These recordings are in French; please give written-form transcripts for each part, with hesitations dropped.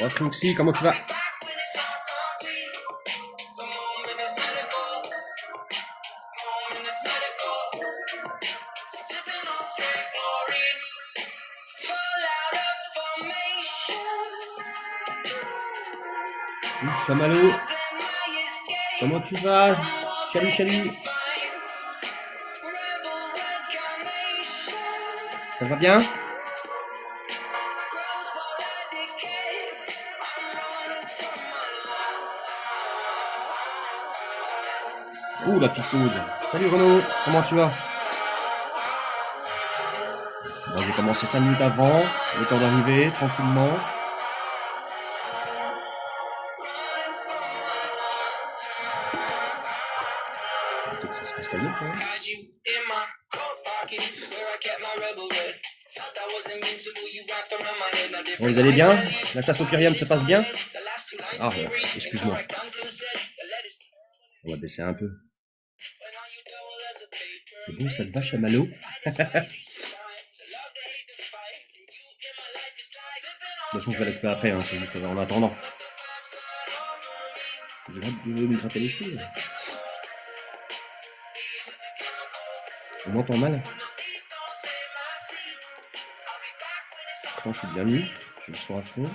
Oh, Franksy, comment tu vas? Chamallow, comment tu vas? Salut, salut. Ça va bien? Ouh, la petite pause. Salut Renaud, comment tu vas? Bon, j'ai commencé 5 minutes avant, le temps d'arriver, tranquillement. Peut-être que ça se casse la gueule, quand même. Bon, vous allez bien? La chasse au Kyrium se passe bien? Ah, excuse-moi. On va baisser un peu. C'est bon, ça te va, Chamallow? De toute façon, je vais la couper après, hein, c'est juste en attendant. J'ai hâte de me gratter les cheveux. On m'entend mal? Pourtant, je suis bien nu. Je le sens à fond.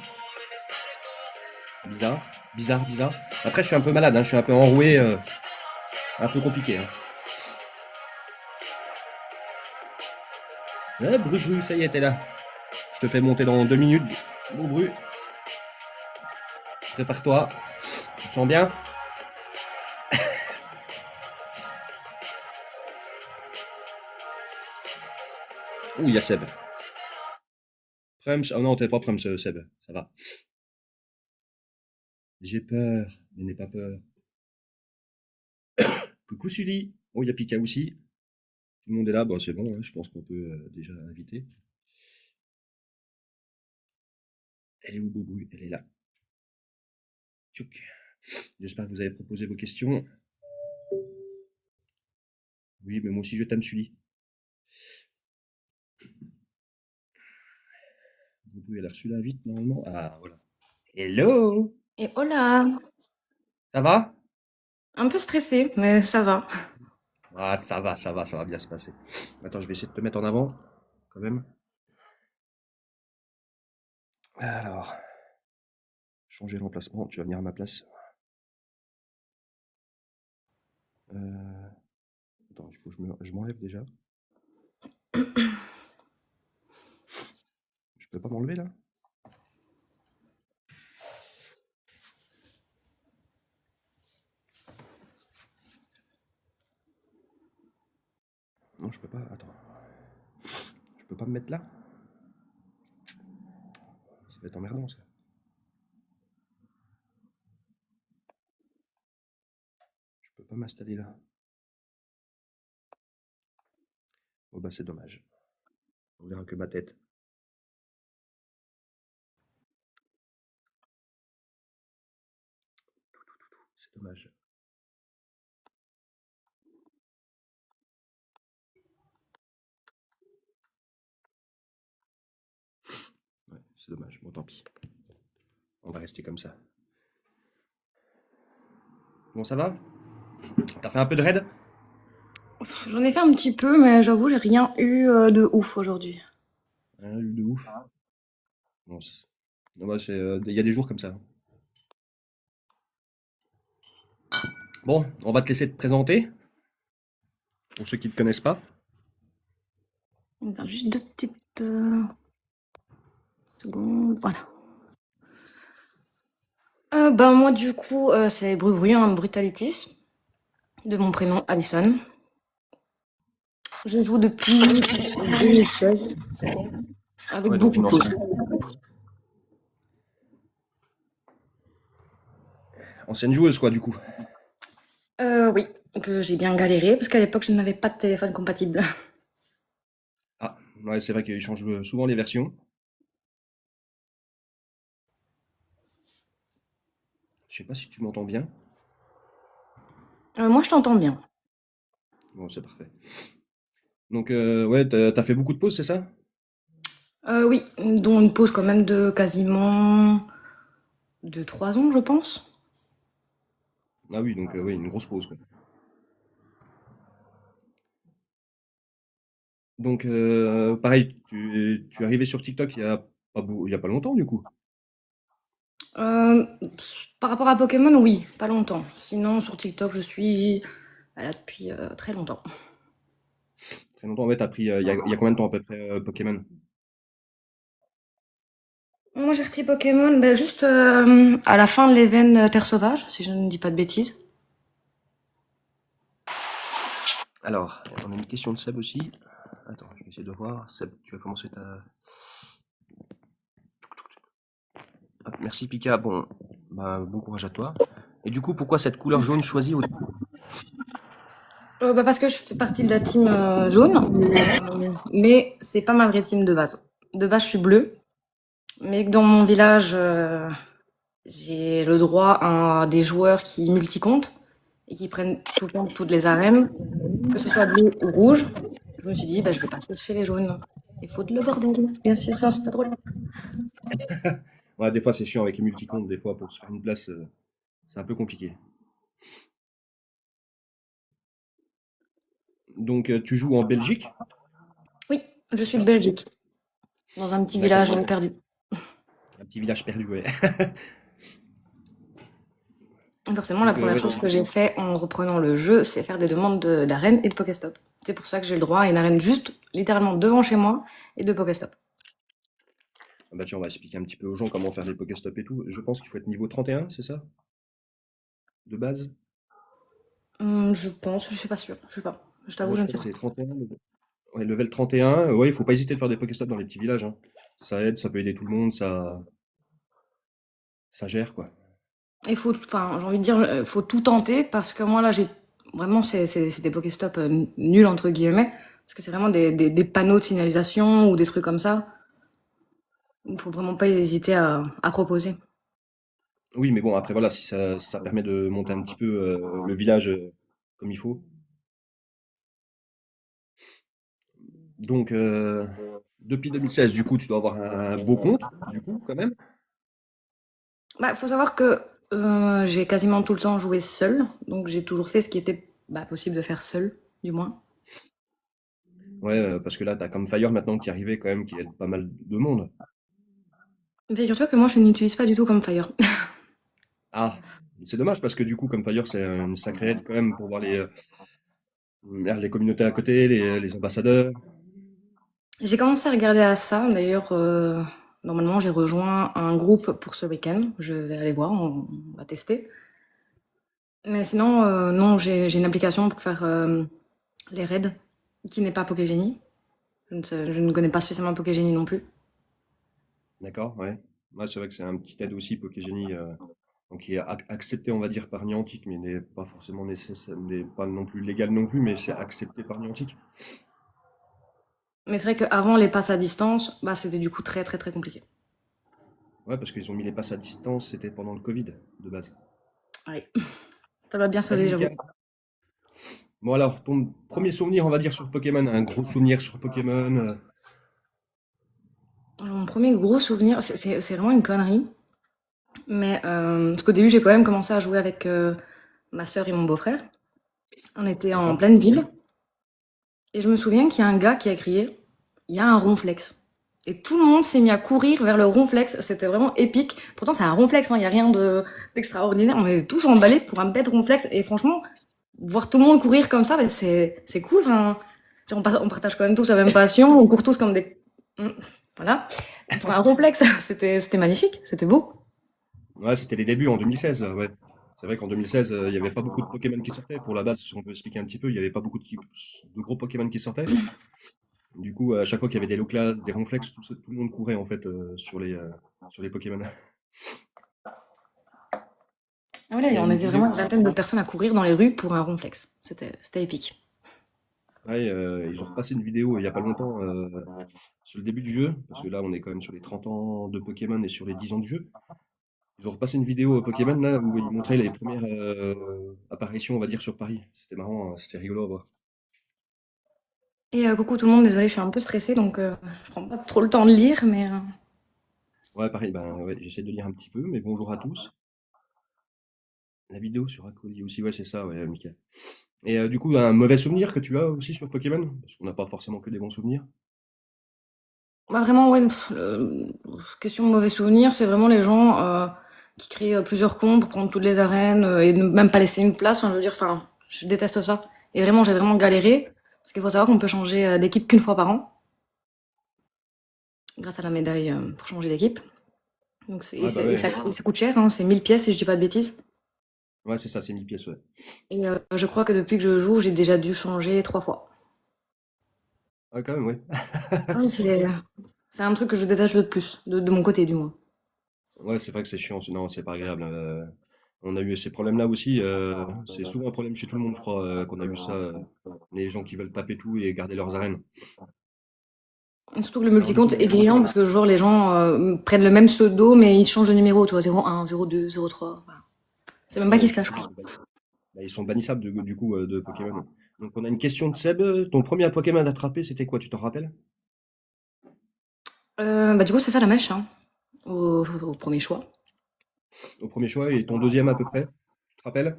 Bizarre, bizarre, bizarre. Après, je suis un peu malade, hein, je suis un peu enroué. Un peu compliqué. Hein. Ouais, Bru, ça y est, t'es là. Je te fais monter dans 2 minutes. Bon, Bru. Prépare-toi. Tu te sens bien? Ouh, il y a Seb. Prems. Oh non, t'es pas Prems, Seb. Ça va. J'ai peur. Mais n'aie pas peur. Coucou Sully. Oh, il y a Pika aussi. Tout le monde est là. Bon, c'est bon, hein, je pense qu'on peut déjà inviter. Elle est où, Boubou? Elle est là. Tchouk. J'espère que vous avez proposé vos questions. Oui, mais moi aussi je t'aime, Sully. Boubou, elle a reçu l'invite, normalement. Ah, voilà. Hello! Et hola! Ça va? Un peu stressée, mais ça va. Ah, ça va bien se passer. Attends, je vais essayer de te mettre en avant, quand même. Alors, changer l'emplacement, tu vas venir à ma place. Attends, il faut que je m'enlève déjà. Je peux pas m'enlever là? Non, je peux pas. Attends. Je peux pas me mettre là? Ça va être emmerdant ça. Je peux pas m'installer là. Oh bah c'est dommage. On verra que ma tête. C'est dommage. Ouais, c'est dommage. Bon, tant pis. On va rester comme ça. Bon, ça va? T'as fait un peu de raid? J'en ai fait un petit peu, mais j'avoue, j'ai rien eu de ouf aujourd'hui. Rien eu de ouf. Bon, non, bah, il y a des jours comme ça. Bon, on va te laisser te présenter. Pour ceux qui ne te connaissent pas. Attends, juste deux petites secondes. Voilà. Ben moi, du coup, c'est un Brutalitis, de mon prénom Alison. Je joue depuis 2016, avec Ouais, donc beaucoup une de pauses. ancienne joueuse, quoi, du coup. Oui, que j'ai bien galéré, parce qu'à l'époque, je n'avais pas de téléphone compatible. Ah, ouais, c'est vrai qu'ils changent souvent les versions. Je sais pas si tu m'entends bien. Moi, je t'entends bien. Bon, c'est parfait. Donc, ouais, t'as fait beaucoup de pauses, c'est ça? Oui, dont une pause quand même de quasiment de 3 ans, je pense. Ah oui, donc oui, une grosse pause, quoi. Donc, pareil, tu es arrivé sur TikTok il y a pas longtemps, du coup. Euh, Par rapport à Pokémon, oui, pas longtemps. Sinon, sur TikTok, je suis là depuis très longtemps. Très longtemps, ouais, t'as pris, il y a combien de temps à peu près Pokémon? Moi, j'ai repris Pokémon juste à la fin de l'event Terre Sauvage, si je ne dis pas de bêtises. Alors, on a une question de Seb aussi. Attends, je vais essayer de voir. Seb, tu as commencé ta... Hop, merci Pika, bon, bah, bon courage à toi. Et du coup, pourquoi cette couleur jaune choisie au... Parce que je fais partie de la team jaune, mais c'est pas ma vraie team de base. De base, je suis bleue, mais dans mon village, j'ai le droit à des joueurs qui multi-comptent et qui prennent tout le temps toutes les arènes, que ce soit bleu ou rouge. Je me suis dit, bah, je vais passer chez les jaunes. Il faut de le bordel, bien sûr, ça c'est pas drôle. Ouais, des fois c'est chiant avec les multicomptes, des fois pour se faire une place, c'est un peu compliqué. Donc tu joues en Belgique, Oui, je c'est suis de ça? Belgique, dans un petit D'accord, village ouais. perdu. Un petit village perdu, ouais. Forcément, la Donc première ouais, chose que j'ai fait en reprenant le jeu, c'est faire des demandes d'arène et de Pokéstop. C'est pour ça que j'ai le droit à une arène juste littéralement devant chez moi et de Pokéstop. ah bah tiens, on va expliquer un petit peu aux gens comment faire des Pokéstop et tout. Je pense qu'il faut être niveau 31, c'est ça? De base? Je pense, je suis pas sûre, je sais pas. Je t'avoue, Moi je je ne crois sais que pas. c'est 31. Ouais, level 31. Ouais, il faut pas hésiter de faire des Pokéstop dans les petits villages, hein. Ça aide, ça peut aider tout le monde, ça gère quoi. Il faut, enfin, j'ai envie de dire, faut tout tenter parce que moi là, j'ai vraiment, c'est des Pokéstop nuls entre guillemets, parce que c'est vraiment des panneaux de signalisation ou des trucs comme ça. Il faut vraiment pas hésiter à proposer. Oui, mais bon, après voilà, si ça permet de monter un petit peu le village comme il faut. Donc, depuis 2016, du coup, tu dois avoir un beau compte, du coup, quand même. Bah, faut savoir que j'ai quasiment tout le temps joué seule, donc j'ai toujours fait ce qui était possible de faire seul, du moins. Ouais, parce que là, t'as comme Fire maintenant qui est arrivé quand même, qui aide pas mal de monde. Figure-toi que moi, je n'utilise pas du tout comme Fire. Ah, c'est dommage parce que du coup, comme Fire, c'est une sacrée aide quand même pour voir merde, les communautés à côté, les ambassadeurs. J'ai commencé à regarder à ça. D'ailleurs, normalement, j'ai rejoint un groupe pour ce week-end. Je vais aller voir, on va tester. Mais sinon, non, j'ai une application pour faire les raids qui n'est pas Pokégenie. Je ne connais pas spécialement Pokégenie non plus. D'accord, ouais. Ouais, c'est vrai que c'est un petit aide aussi, Pokégenie, donc qui est accepté, on va dire, par Niantic, mais n'est pas forcément nécessaire, n'est pas non plus légal non plus, mais c'est accepté par Niantic. Mais c'est vrai qu'avant les passes à distance, c'était du coup très très très compliqué. Ouais, parce qu'ils ont mis les passes à distance, c'était pendant le Covid, de base. Oui, ça m'a bien Salut sauvé, Mika. j'avoue. Bon alors, ton premier souvenir, on va dire, sur Pokémon, un gros souvenir sur Pokémon. Alors, mon premier gros souvenir, c'est vraiment une connerie. Mais parce qu'au début, j'ai quand même commencé à jouer avec ma sœur et mon beau-frère. On était en D'accord? pleine ville. Et je me souviens qu'il y a un gars qui a crié, il y a un ronflex. Et tout le monde s'est mis à courir vers le ronflex. C'était vraiment épique. Pourtant, c'est un ronflex, hein, il n'y a rien d'extraordinaire. On est tous emballés pour un bête ronflex. Et franchement, voir tout le monde courir comme ça, c'est cool. Enfin, genre, on partage quand même tous la même passion. On court tous comme des... Voilà. Pour un ronflex, c'était magnifique. C'était beau. Ouais, c'était les débuts en 2016, ouais. C'est vrai qu'en 2016, il n'y avait pas beaucoup de Pokémon qui sortaient. Pour la base, si on peut expliquer un petit peu, il n'y avait pas beaucoup de gros Pokémon qui sortaient. Du coup, à chaque fois qu'il y avait des Loclas, des Ronflex, tout le monde courait en fait sur les Pokémon. Ah voilà, Il y a on une était vidéo. vraiment une vingtaine de personnes à courir dans les rues pour un ronflex. C'était épique. Ouais, ils ont repassé une vidéo il n'y a pas longtemps sur le début du jeu, parce que là on est quand même sur les 30 ans de Pokémon et sur les 10 ans du jeu. Ils ont repassé une vidéo Pokémon là où ils montraient les premières apparitions, on va dire, sur Paris. C'était marrant, c'était rigolo à voir. Et coucou tout le monde, désolée, je suis un peu stressée, donc je prends pas trop le temps de lire, mais Ouais, pareil, ben ouais, j'essaie de lire un petit peu, mais bonjour à tous. La vidéo sur Acoli aussi, ouais, c'est ça, ouais, Mika. Et du coup, un mauvais souvenir que tu as aussi sur Pokémon? Parce qu'on n'a pas forcément que des bons souvenirs. bah, vraiment, ouais, question de mauvais souvenirs, c'est vraiment les gens qui créent plusieurs comptes pour prendre toutes les arènes et ne même pas laisser une place. Enfin, je veux dire, enfin, je déteste ça. Et vraiment, j'ai vraiment galéré. Parce qu'il faut savoir qu'on peut changer d'équipe qu'une fois par an, grâce à la médaille pour changer d'équipe. Donc Ouais, bah ouais, ça coûte cher, hein, c'est 1000 pièces si je dis pas de bêtises. ouais, c'est ça, c'est 1000 pièces, ouais. Et je crois que depuis que je joue, j'ai déjà dû changer 3 fois. Ah, quand même, ouais. Ouais, c'est un truc que je déteste le plus, de mon côté du moins. Ouais, c'est vrai que c'est chiant, non, c'est pas agréable. On a eu ces problèmes-là aussi. C'est souvent un problème chez tout le monde, je crois, qu'on a eu ça. Les gens qui veulent taper tout et garder leurs arènes. Et surtout que le Alors du multicompte coup, est grisant parce que genre les gens prennent le même pseudo mais ils changent de numéro, tu vois, 01, 02, 03. Voilà. C'est même pas ouais, qui et se puis cache. surtout, ils sont bannissables du coup de Pokémon. Donc on a une question de Seb. Ton premier Pokémon attrapé, c'était quoi, tu t'en rappelles? Bah du coup c'est ça la mèche, hein, au premier choix. Au premier choix et ton deuxième à peu près? Tu te rappelles?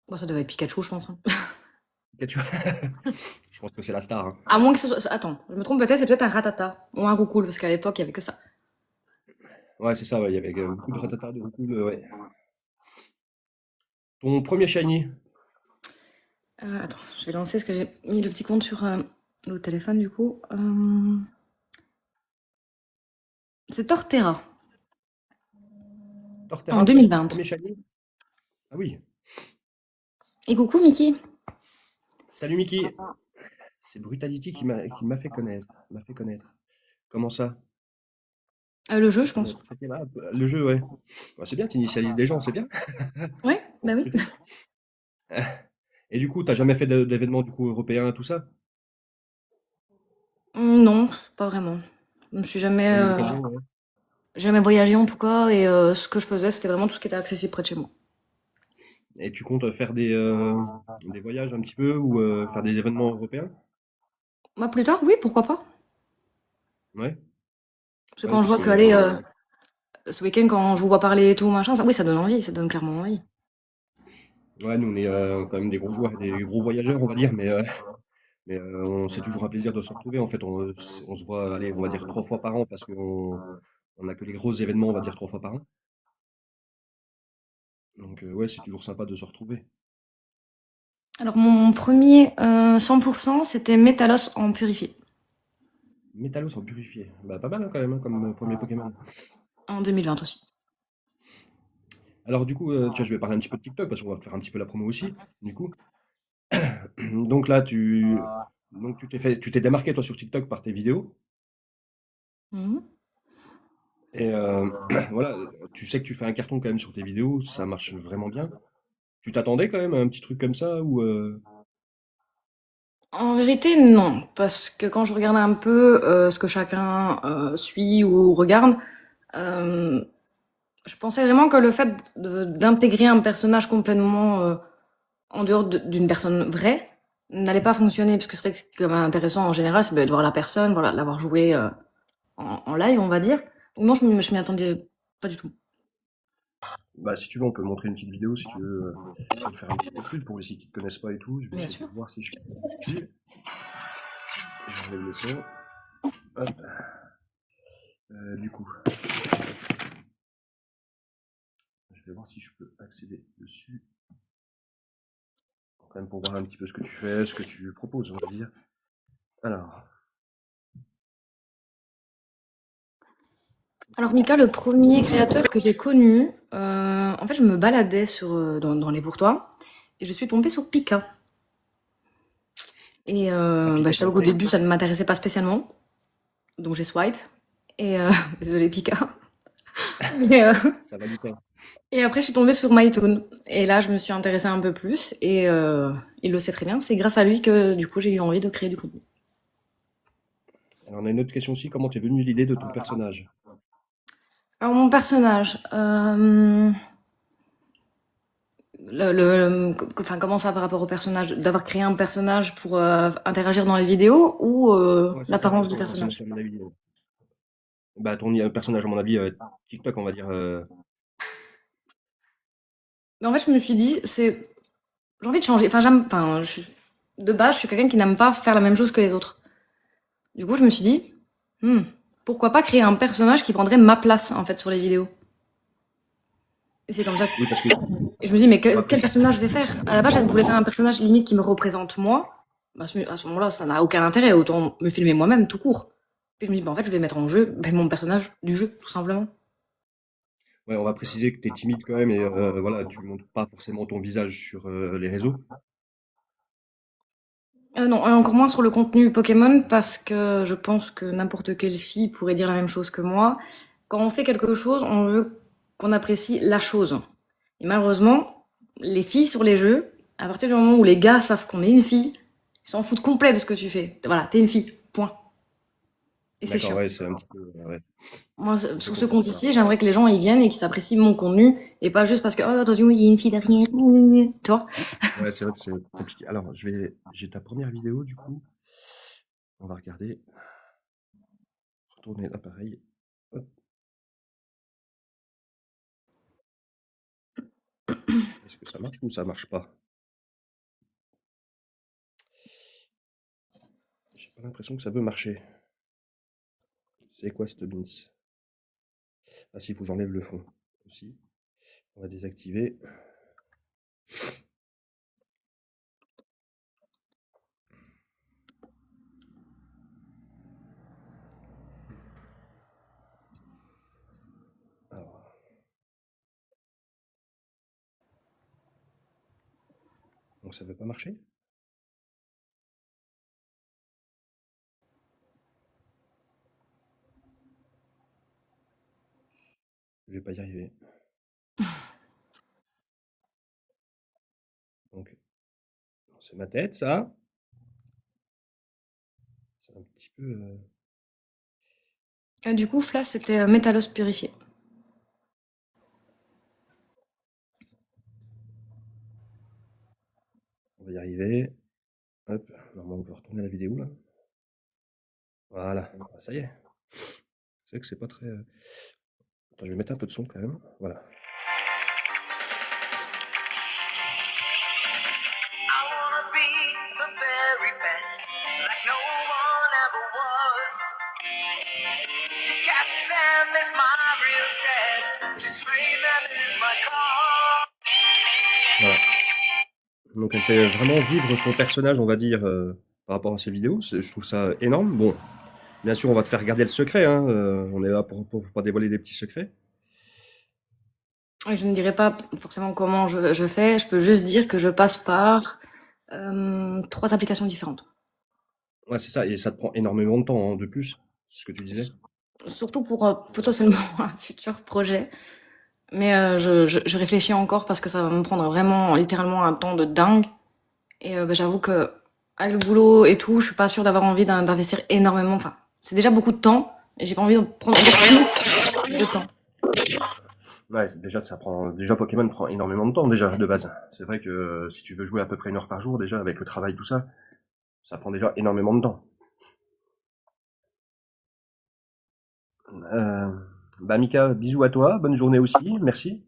Bon, ça devait être Pikachu, je pense, hein. Pikachu. Je pense que c'est la star, hein. À moins que ce soit... Attends, je me trompe peut-être, c'est peut-être un Ratata ou un Roucoule parce qu'à l'époque il y avait que ça. Ouais, c'est ça, ouais, il y avait beaucoup de Rattata, de Roucoule, ouais. Ton premier shiny? Attends, je vais lancer parce que j'ai mis le petit compte sur le téléphone du coup. C'est Torterra en Torterra, 2020. premier shiny? Ah oui. Et coucou Mickey. Salut Mickey. C'est Brutality qui m'a fait connaître. M'a fait connaître. Comment ça? Le jeu, Fait je pense. connaître. Le jeu, ouais. Bah, c'est bien, tu initialises des gens, c'est bien. Ouais, Pour bah oui. recruter. Et du coup, t'as jamais fait d'événements du coup européens, tout ça? Non, pas vraiment. Je me suis jamais, Pas eu l'occasion, ouais. jamais voyagé en tout cas, et ce que je faisais, c'était vraiment tout ce qui était accessible près de chez moi. Et tu comptes faire des voyages un petit peu ou faire des événements européens? Bah, plus tard, oui, pourquoi pas. Ouais. Parce que Ouais, quand je parce vois que que, allez, ce week-end, quand je vous vois parler et tout, machin, ça, oui, ça donne envie, ça donne clairement envie. ouais, nous on est quand même des gros joueurs, des gros voyageurs, on va dire, c'est toujours un plaisir de se retrouver. En fait, on se voit, allez, on va dire 3 fois par an parce qu'on on a que les gros événements, on va dire 3 fois par an. Donc ouais, c'est toujours sympa de se retrouver. Alors, mon premier 100%, c'était Métalos en purifié, Métallos en purifié. Bah pas mal hein, quand même hein, comme premier Pokémon. en 2020 aussi. Alors du coup, tiens, je vais parler un petit peu de TikTok parce qu'on va te faire un petit peu la promo aussi. Du coup, donc là, tu t'es démarqué toi sur TikTok par tes vidéos Mhm. et voilà, tu sais que tu fais un carton quand même sur tes vidéos, ça marche vraiment bien. Tu t'attendais quand même à un petit truc comme ça ou En vérité, non, parce que quand je regarde un peu ce que chacun suit ou regarde, euh, je pensais vraiment que le fait d'intégrer un personnage complètement en dehors d'une personne vraie n'allait pas fonctionner, parce que ce qui est intéressant en général, c'est de voir la personne, voilà, l'avoir joué en live, on va dire. Non, je m'y attendais pas du tout. bah si tu veux, on peut montrer une petite vidéo si tu veux. Je vais te faire une petite étude pour ceux qui ne te connaissent pas et tout. Je vais Bien essayer de sûr. voir si je peux dessus. J'enlève le son. Hop. Du coup, je vais voir si je peux accéder dessus. Quand même pour voir un petit peu ce que tu fais, ce que tu proposes, on va dire. Alors, Alors Mika, le premier créateur que j'ai connu, en fait, je me baladais dans les bourtois et je suis tombée sur Pika. Et ah, bah, Pika, je ça t'avoue me qu'au parle. début, ça ne m'intéressait pas spécialement, donc j'ai swipe. Et désolé Pika. Mais, Ça va du temps. et après, je suis tombée sur MyToon. Et là, je me suis intéressée un peu plus. Et il le sait très bien. C'est grâce à lui que, du coup, j'ai eu envie de créer du contenu. Alors, on a une autre question aussi. Comment t'es venue l'idée de ton personnage? Alors, mon personnage, enfin, comment ça par rapport au personnage? D'avoir créé un personnage pour interagir dans les vidéos ou Ouais, c'est ça, l'apparence du ton personnage personnage? sur la vidéo. Bah, ton personnage, à mon avis, TikTok, on va dire. Mais en fait, je me suis dit, j'ai envie de changer. Enfin, de base, je suis quelqu'un qui n'aime pas faire la même chose que les autres. Du coup, je me suis dit, hmm, pourquoi pas créer un personnage qui prendrait ma place, en fait, sur les vidéos. Et c'est comme ça. Oui, parce que Et je me dis, mais on va quel préciser. personnage je vais faire? À la base, je voulais faire un personnage limite qui me représente moi. Bah, à ce moment-là, ça n'a aucun intérêt. Autant me filmer moi-même, tout court. Puis je me dis, bah, en fait, je vais mettre en jeu mon personnage du jeu, tout simplement. Ouais, on va préciser que tu es timide quand même et voilà, tu montres pas forcément ton visage sur les réseaux. Non, et encore moins sur le contenu Pokémon, parce que je pense que n'importe quelle fille pourrait dire la même chose que moi. Quand on fait quelque chose, on veut qu'on apprécie la chose. Et malheureusement, les filles sur les jeux, à partir du moment où les gars savent qu'on est une fille, ils s'en foutent complet de ce que tu fais. Voilà, t'es une fille, point. Et c'est D'accord, chiant. ouais, c'est un petit peu. Ouais, Moi, je sur ce comprends. Voilà. compte-ci, j'aimerais que les gens y viennent et qu'ils apprécient mon contenu, et pas juste parce que, oh, attention, il y a une fille derrière. Tu vois? Ouais, c'est vrai que c'est compliqué. Alors, j'ai ta première vidéo du coup. On va regarder. Retourner l'appareil. Hop. Est-ce que ça marche ou ça marche pas? J'ai pas l'impression que ça veut marcher. C'est quoi cette bins? Ah si, il faut que j'enlève le fond aussi. On va désactiver. Alors, donc ça veut pas marcher? Je vais pas y arriver. Donc, c'est ma tête, ça. C'est un petit peu. Du coup, Flash, c'était Métalos purifié. On va y arriver. Hop. Normalement, on peut retourner la vidéo là. Voilà. Ah, ça y est. C'est vrai que c'est pas très. Attends, je vais mettre un peu de son quand même. Voilà. I wanna be the very best, like no one ever was. To catch them is my real test, to train them is my call. Voilà. Donc elle fait vraiment vivre son personnage, on va dire, par rapport à ses vidéos. Je trouve ça énorme. Bon, bien sûr, on va te faire garder le secret, hein. On est là pour pas dévoiler des petits secrets. Et je ne dirais pas forcément comment je fais, je peux juste dire que je passe par 3 applications différentes. Ouais, c'est ça. Et ça te prend énormément de temps, hein, de plus. C'est ce que tu disais. Surtout pour potentiellement un futur projet. Mais je réfléchis encore parce que ça va me prendre vraiment littéralement un temps de dingue. Et bah, j'avoue que avec le boulot et tout, je suis pas sûre d'avoir envie d'investir énormément. Enfin, c'est déjà beaucoup de temps et j'ai pas envie de prendre beaucoup de temps. Ouais, déjà, déjà Pokémon prend énormément de temps, déjà, de base. C'est vrai que si tu veux jouer à peu près 1 heure par jour, déjà, avec le travail, tout ça, ça prend déjà énormément de temps. Euh, Bah, Mika, bisous à toi. Bonne journée aussi. Merci.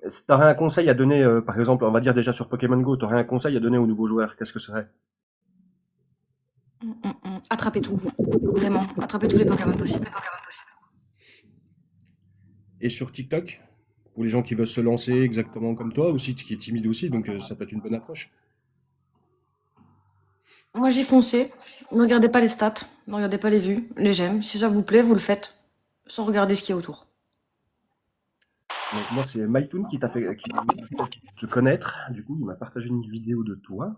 Si t'aurais un conseil à donner, par exemple, on va dire déjà sur Pokémon Go, t'aurais un conseil à donner aux nouveaux joueurs, qu'est-ce que ce serait? Attraper tout. Vraiment. Attraper tous les Pokémon possibles. Et sur TikTok, pour les gens qui veulent se lancer exactement comme toi, aussi, qui est timide aussi, donc ça peut être une bonne approche. Moi, j'ai foncé. Ne regardez pas les stats, ne regardez pas les vues, les j'aime. Si ça vous plaît, vous le faites, sans regarder ce qu'il y a autour. Donc moi, c'est Maitoun qui m'a fait te connaître. Du coup, il m'a partagé une vidéo de toi.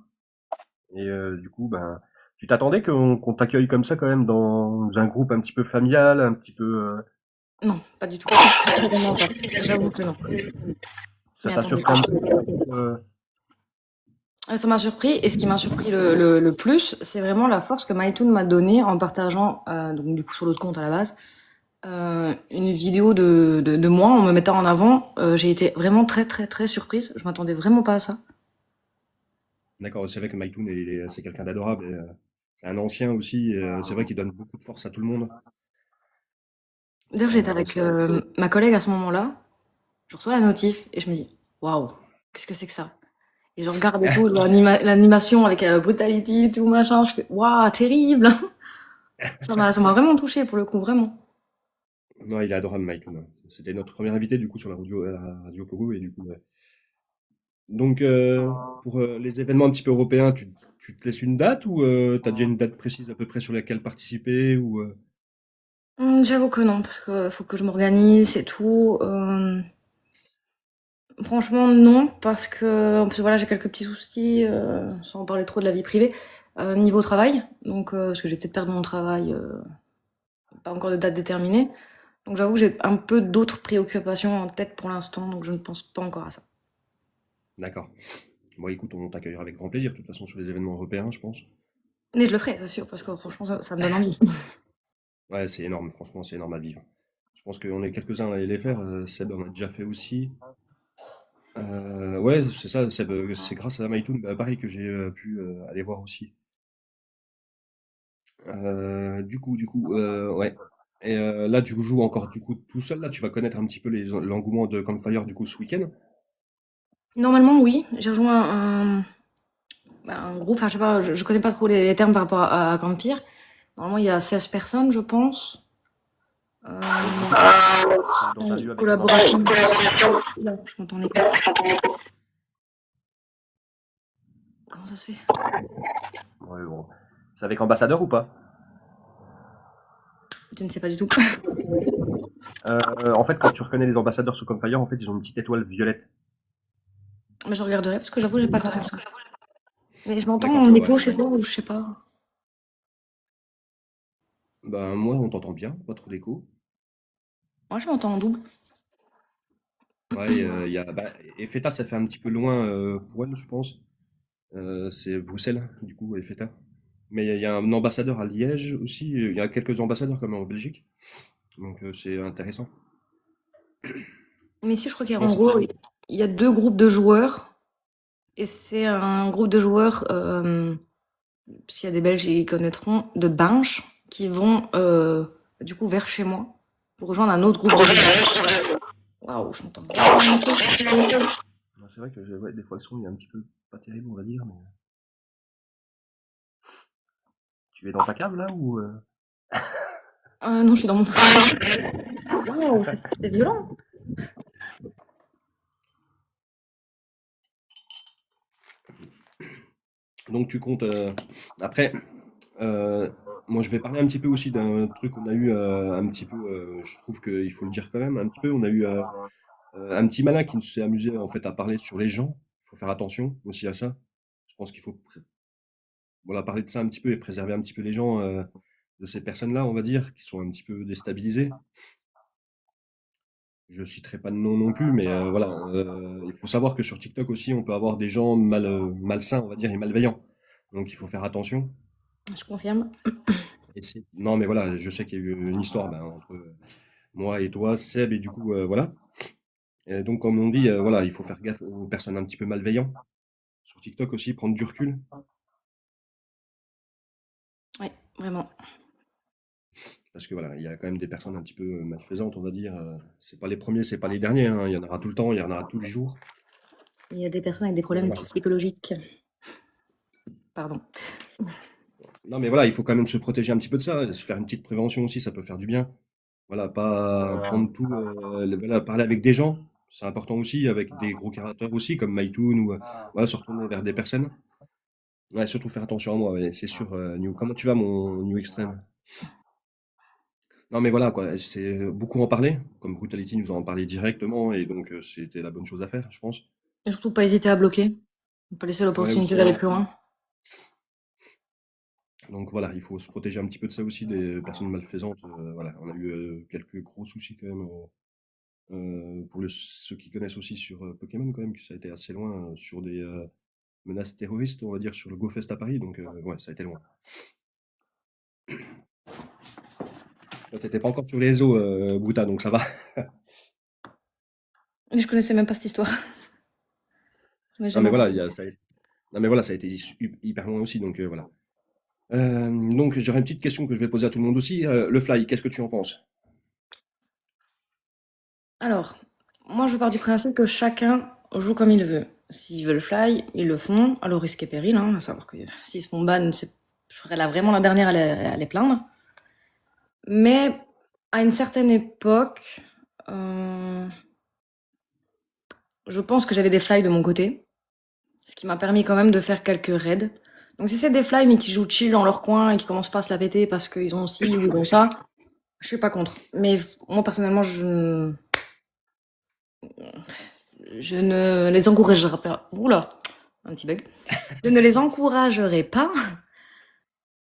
Et du coup, ben, tu t'attendais qu'on t'accueille comme ça quand même dans un groupe un petit peu familial, un petit peu. Non, pas du tout. Vraiment pas. J'avoue que non. Ça Mais t'a attendez. surpris un petit peu, Ça m'a surpris, et ce qui m'a surpris le plus, c'est vraiment la force que Maitoun m'a donnée en partageant, donc du coup sur l'autre compte à la base, Une vidéo de moi en me mettant en avant. J'ai été vraiment très très très surprise. Je m'attendais vraiment pas à ça. D'accord, c'est vrai que Maitoun, c'est quelqu'un d'adorable. C'est un ancien aussi. C'est vrai qu'il donne beaucoup de force à tout le monde. D'ailleurs, j'étais avec ma collègue à ce moment-là. Je reçois la notif et je me dis, waouh, qu'est-ce que c'est que ça? Et je regarde et tout, l'animation avec Brutality, tout machin. Je fais, waouh, terrible! Ça m'a vraiment touché pour le coup, vraiment. Non, il est adorable, Maitoun. C'était notre premier invité du coup sur la radio Pogo et du coup. Ouais. Donc pour les événements un petit peu européens, tu te laisses une date ou tu as déjà une date précise à peu près sur laquelle participer ou J'avoue que non, parce que faut que je m'organise et tout. Franchement, non, parce que en plus voilà, j'ai quelques petits soucis, sans parler trop de la vie privée, niveau travail. Donc, parce que je vais peut-être perdre mon travail, pas encore de date déterminée. Donc j'avoue que j'ai un peu d'autres préoccupations en tête pour l'instant, donc je ne pense pas encore à ça. D'accord. Bon, écoute, on t'accueillera avec grand plaisir, de toute façon, sur les événements européens, je pense. Mais je le ferai, c'est sûr, parce que franchement, ça me donne envie. Ouais, c'est énorme, franchement, c'est énorme à vivre. Je pense qu'on est quelques-uns à les faire. Seb en a déjà fait aussi. Ouais, c'est ça, Seb, c'est grâce à Maitoun, bah, pareil, que j'ai pu aller voir aussi. Ouais. Et là, tu joues encore du coup tout seul. Là, tu vas connaître un petit peu l'engouement de Campfire du coup ce week-end. Normalement, oui, j'ai rejoint un groupe, enfin je sais pas, je connais pas trop les termes par rapport à Campire. Normalement, il y a 16 personnes, je pense. Campfire, c'est dans un lieu avec un Collaboration. ambassadeur. Là, je m'entends les coups. Comment ça se fait? Ouais, bon. C'est avec ambassadeur ou pas? Je ne sais pas du tout. En fait, quand tu reconnais les ambassadeurs sous Campfire, en fait, ils ont une petite étoile violette. Mais je regarderai parce que j'avoue, j'ai pas fait attention. Mais je m'entends D'accord, en bah écho ouais. chez toi ou je sais pas. Ben moi, on t'entend bien, pas trop d'écho. Moi, je m'entends en double. Ouais, Efeta, ça fait un petit peu loin pour elle, je pense. C'est Bruxelles, du coup, Efeta. Mais il y a un ambassadeur à Liège aussi. Il y a quelques ambassadeurs comme en Belgique. Donc c'est intéressant. Mais ici, je crois qu'il y a Souvent, en c'est gros, il y a deux groupes de joueurs. Et c'est un groupe de joueurs, s'il y a des Belges, ils connaîtront, de Binge, qui vont du coup vers chez moi pour rejoindre un autre groupe de joueurs. Waouh, je m'entends bien. non, c'est vrai que ouais, des fois le son il est un petit peu pas terrible, on va dire. Mais... Tu es dans ta cave là ou Non, je suis dans mon frigo. Waouh, c'est violent. Donc tu comptes. Après, euh, moi je vais parler un petit peu aussi d'un truc qu'on a eu un petit peu. Je trouve qu'il faut le dire quand même un petit peu. On a eu un petit malin qui s'est amusé en fait à parler sur les gens. Il faut faire attention aussi à ça. Je pense qu'il faut voilà, parler de ça un petit peu et préserver un petit peu les gens de ces personnes-là, on va dire, qui sont un petit peu déstabilisées. Je citerai pas de nom non plus, mais voilà, il faut savoir que sur TikTok aussi, on peut avoir des gens malsains, on va dire, et malveillants. Donc il faut faire attention. Je confirme. Non, mais voilà, je sais qu'il y a eu une histoire ben, entre moi et toi, Seb, et du coup, voilà. Et donc, comme on dit, voilà, il faut faire gaffe aux personnes un petit peu malveillantes. Sur TikTok aussi, prendre du recul. Oui, vraiment. Parce que voilà, il y a quand même des personnes un petit peu malfaisantes, on va dire. C'est pas les premiers, c'est pas les derniers, hein. Il y en aura tout le temps, il y en aura tous les jours. Il y a des personnes avec des Mais problèmes voilà. psychologiques. Pardon. Non, mais voilà, il faut quand même se protéger un petit peu de ça, se faire une petite prévention aussi, ça peut faire du bien. Voilà, pas prendre tout, voilà, parler avec des gens, c'est important aussi, avec des gros caractères aussi, comme Maitoun, ou voilà, se retourner vers des personnes. Ouais, surtout faire attention à moi, ouais, c'est sûr. New, comment tu vas, mon New Extreme? Non, mais voilà, quoi, c'est beaucoup en parler, comme Brutality nous en parlait directement, et donc c'était la bonne chose à faire, je pense. Et surtout, pas hésiter à bloquer. Ne pas laisser Ouais, l'opportunité aussi. d'aller plus loin. Donc voilà, il faut se protéger un petit peu de ça aussi, des personnes malfaisantes. Voilà, on a eu quelques gros soucis quand même. Pour ceux qui connaissent aussi sur Pokémon, quand même, que ça a été assez loin sur des menaces terroristes, on va dire, sur le GoFest à Paris. Donc ouais, ça a été loin. Toi, t'étais pas encore sur les réseaux, Bruta, donc ça va. Mais je connaissais même pas cette histoire. Je Non, mais jamais voilà, entendu. non, mais voilà, ça a été hyper loin aussi, donc voilà. Donc j'aurais une petite question que je vais poser à tout le monde aussi. Le fly, qu'est-ce que tu en penses? Alors, moi, je pars du principe que chacun joue comme il veut. S'ils veulent fly, ils le font, à leur risque et péril, hein, à savoir que s'ils se font ban, je serais là vraiment la dernière à les plaindre. Mais à une certaine époque, euh, je pense que j'avais des fly de mon côté, ce qui m'a permis quand même de faire quelques raids. Donc si c'est des fly mais qui jouent chill dans leur coin et qui commencent pas à se la péter parce qu'ils ont ci ou ils ont ça, je suis pas contre. Mais moi personnellement, je ne les encouragerai pas. Oula, un petit bug. Je ne les encouragerai pas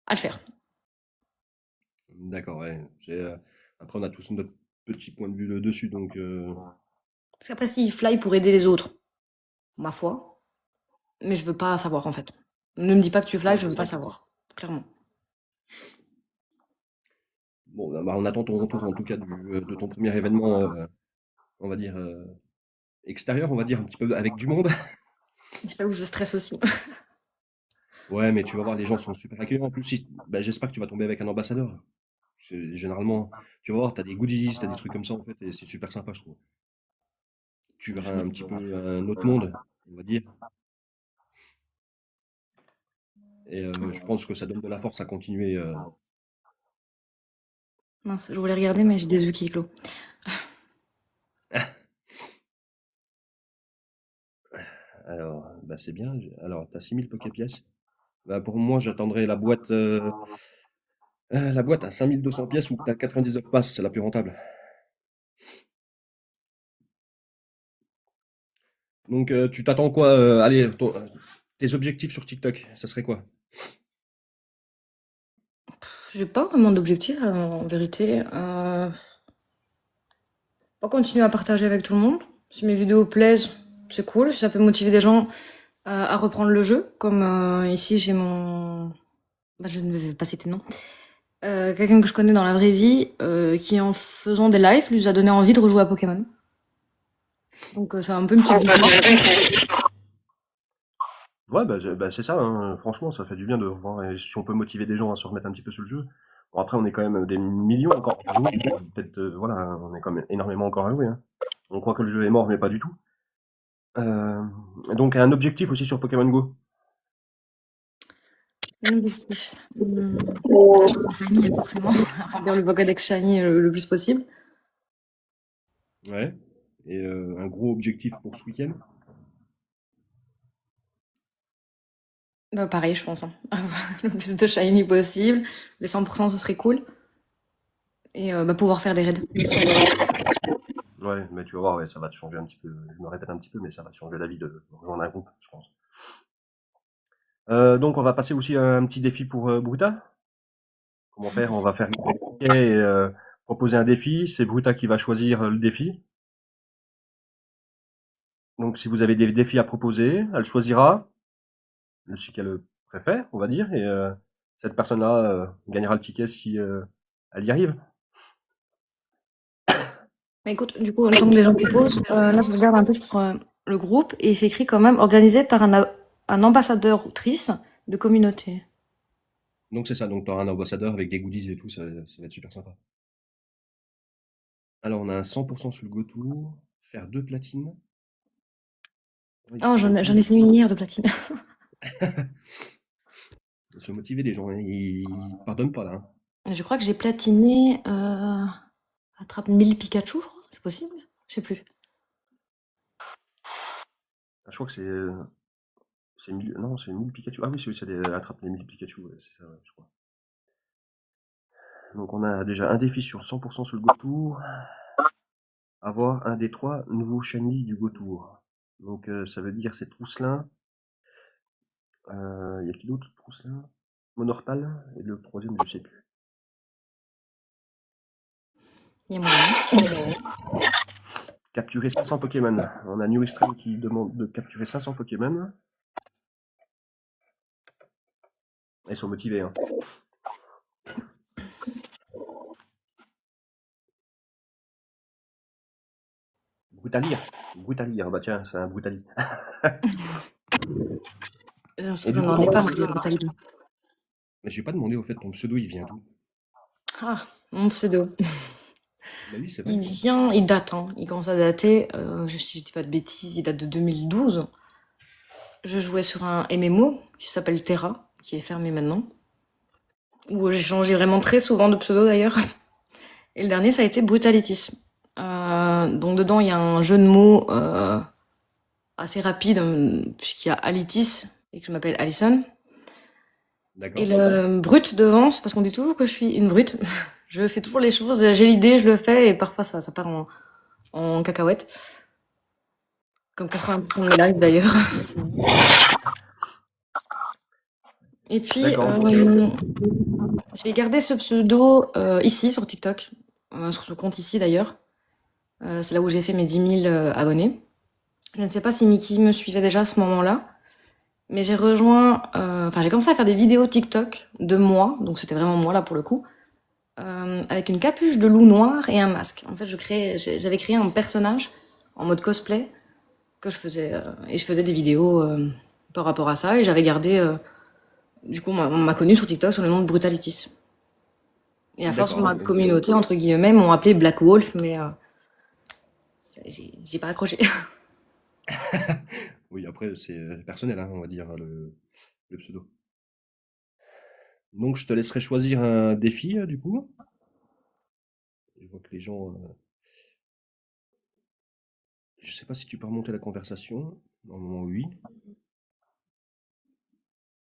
à le faire. D'accord, ouais. Après, on a tous notre petit point de vue dessus, donc Parce qu'après, s'ils fly pour aider les autres, ma foi, mais je veux pas savoir en fait. Ne me dis pas que tu fly, ouais, je c'est veux pas ça. le savoir. Clairement. Bon, bah, on attend ton retour en tout cas de ton premier événement, on va dire extérieur, on va dire un petit peu avec du monde. C'est là où je stresse aussi. Ouais, mais tu vas voir, les gens sont super accueillants. En plus, bah, j'espère que tu vas tomber avec un ambassadeur. Généralement, tu vas voir, tu as des goodies, tu as des trucs comme ça en fait, et c'est super sympa, je trouve. Tu verras un petit peu un autre monde, on va dire. Et je pense que ça donne de la force à continuer. Mince, je voulais regarder, mais j'ai des yeux qui clos. Alors, bah, c'est bien. Alors, tu as 6000 Poképièces. Bah, pour moi, j'attendrai la boîte à 5200 pièces ou t'as 99 passes, c'est la plus rentable. Donc, tu t'attends quoi? Allez, tes objectifs sur TikTok, ça serait quoi? J'ai pas vraiment d'objectif en vérité. Pas continuer à partager avec tout le monde. Si mes vidéos plaisent, c'est cool. Si ça peut motiver des gens à reprendre le jeu, comme ici j'ai mon. Bah, je ne vais pas citer de nom. Quelqu'un que je connais dans la vraie vie, qui en faisant des lives, lui a donné envie de rejouer à Pokémon. Donc c'est un peu une petite victoire. Ouais, bah, c'est ça, hein. Franchement, ça fait du bien de voir et si on peut motiver des gens à se remettre un petit peu sur le jeu. Bon, après, on est quand même des millions encore à jouer. Peut-être, voilà, on est quand même énormément encore à jouer, hein. On croit que le jeu est mort, mais pas du tout. Euh, donc, un objectif aussi sur Pokémon Go. Un objectif. Shiny, forcément. Remplir le Pokédex Shiny le plus possible. Ouais. Et un gros objectif pour ce week-end. Bah, pareil, je pense, hein. Avoir le plus de shiny possible. Les 100%, ce serait cool. Et bah, pouvoir faire des raids. Ouais, mais tu vas voir, ouais, ça va te changer un petit peu. Je me répète un petit peu, mais ça va te changer la vie de rejoindre un groupe, je pense. Donc, on va passer aussi à un petit défi pour Bruta. Comment faire? On va faire et proposer un défi. C'est Bruta qui va choisir le défi. Donc, si vous avez des défis à proposer, elle choisira celui qu'elle préfère, on va dire, et cette personne-là gagnera le ticket si elle y arrive. Mais écoute, du coup, en tant que les gens proposent, là, je regarde un peu sur le groupe et il fait écrit quand même organisé par un ambassadeur ou trice de communauté. Donc, c'est ça. Donc, tu auras un ambassadeur avec des goodies et tout. Ça va être super sympa. Alors, on a un 100% sur le Go Tour. Faire 2 platines. Ouais, il Oh, faut j'en ai motiver. fait une hier de platine. Se motiver les gens, hein. Ils pardonnent pas là, hein. Je crois que j'ai platiné attrape 1000 Pikachu, je crois. C'est possible? Je sais plus. Ah, je crois que c'est 1000, non, c'est 1000 Pikachu. Ah oui, c'est attrape les 1000 Pikachu, ouais, c'est ça, ouais, je crois. Donc on a déjà un défi sur 100% sur le Go Tour. Avoir un des 3 nouveaux shiny du Go Tour. Donc ça veut dire c'est Trousselin. Il y a qui d'autre? Trousselin, Monorpal et le troisième, je sais plus. Il y a moyen. Capturer 500 Pokémon. On a New Extreme qui demande de capturer 500 Pokémon. Ils sont motivés, hein. Brutalir. Brutalir, bah tiens, c'est un Brutali. Et Je du coup, n'en ai pas, moi, des brutalités. j'ai pas demandé au fait ton pseudo, il vient d'où? Ah, mon pseudo. Bah oui, c'est vrai. Il date, hein. Il commence à dater, si je dis pas de bêtises, il date de 2012. Je jouais sur un MMO qui s'appelle Terra, qui est fermé maintenant. Où j'ai changé vraiment très souvent de pseudo d'ailleurs. Et le dernier, ça a été Brutalitis. Donc dedans, il y a un jeu de mots assez rapide, puisqu'il y a Alitis et que je m'appelle Alison. Et D'accord. le brut devant, c'est parce qu'on dit toujours que je suis une brute. Je fais toujours les choses, j'ai l'idée, je le fais, et parfois ça part en cacahuète. Comme 80% de mes lives d'ailleurs. Et puis, D'accord. j'ai gardé ce pseudo ici sur TikTok, sur ce compte ici d'ailleurs. C'est là où j'ai fait mes 10 000 abonnés. Je ne sais pas si Mickey me suivait déjà à ce moment-là, mais j'ai rejoint, enfin j'ai commencé à faire des vidéos TikTok de moi, donc c'était vraiment moi là pour le coup, avec une capuche de loup noir et un masque. En fait, j'avais créé un personnage en mode cosplay que je faisais, et je faisais des vidéos par rapport à ça, et j'avais gardé, du coup, on m'a connu sur TikTok sous le nom de Brutalitis. Et à force, D'accord, ma ok. communauté, entre guillemets, m'ont appelé Black Wolf, mais j'ai pas accroché. Oui, après, c'est personnel, hein, on va dire, le pseudo. Donc, je te laisserai choisir un défi, du coup. Je vois que les gens. Je sais pas si tu peux remonter la conversation. Normalement, oui.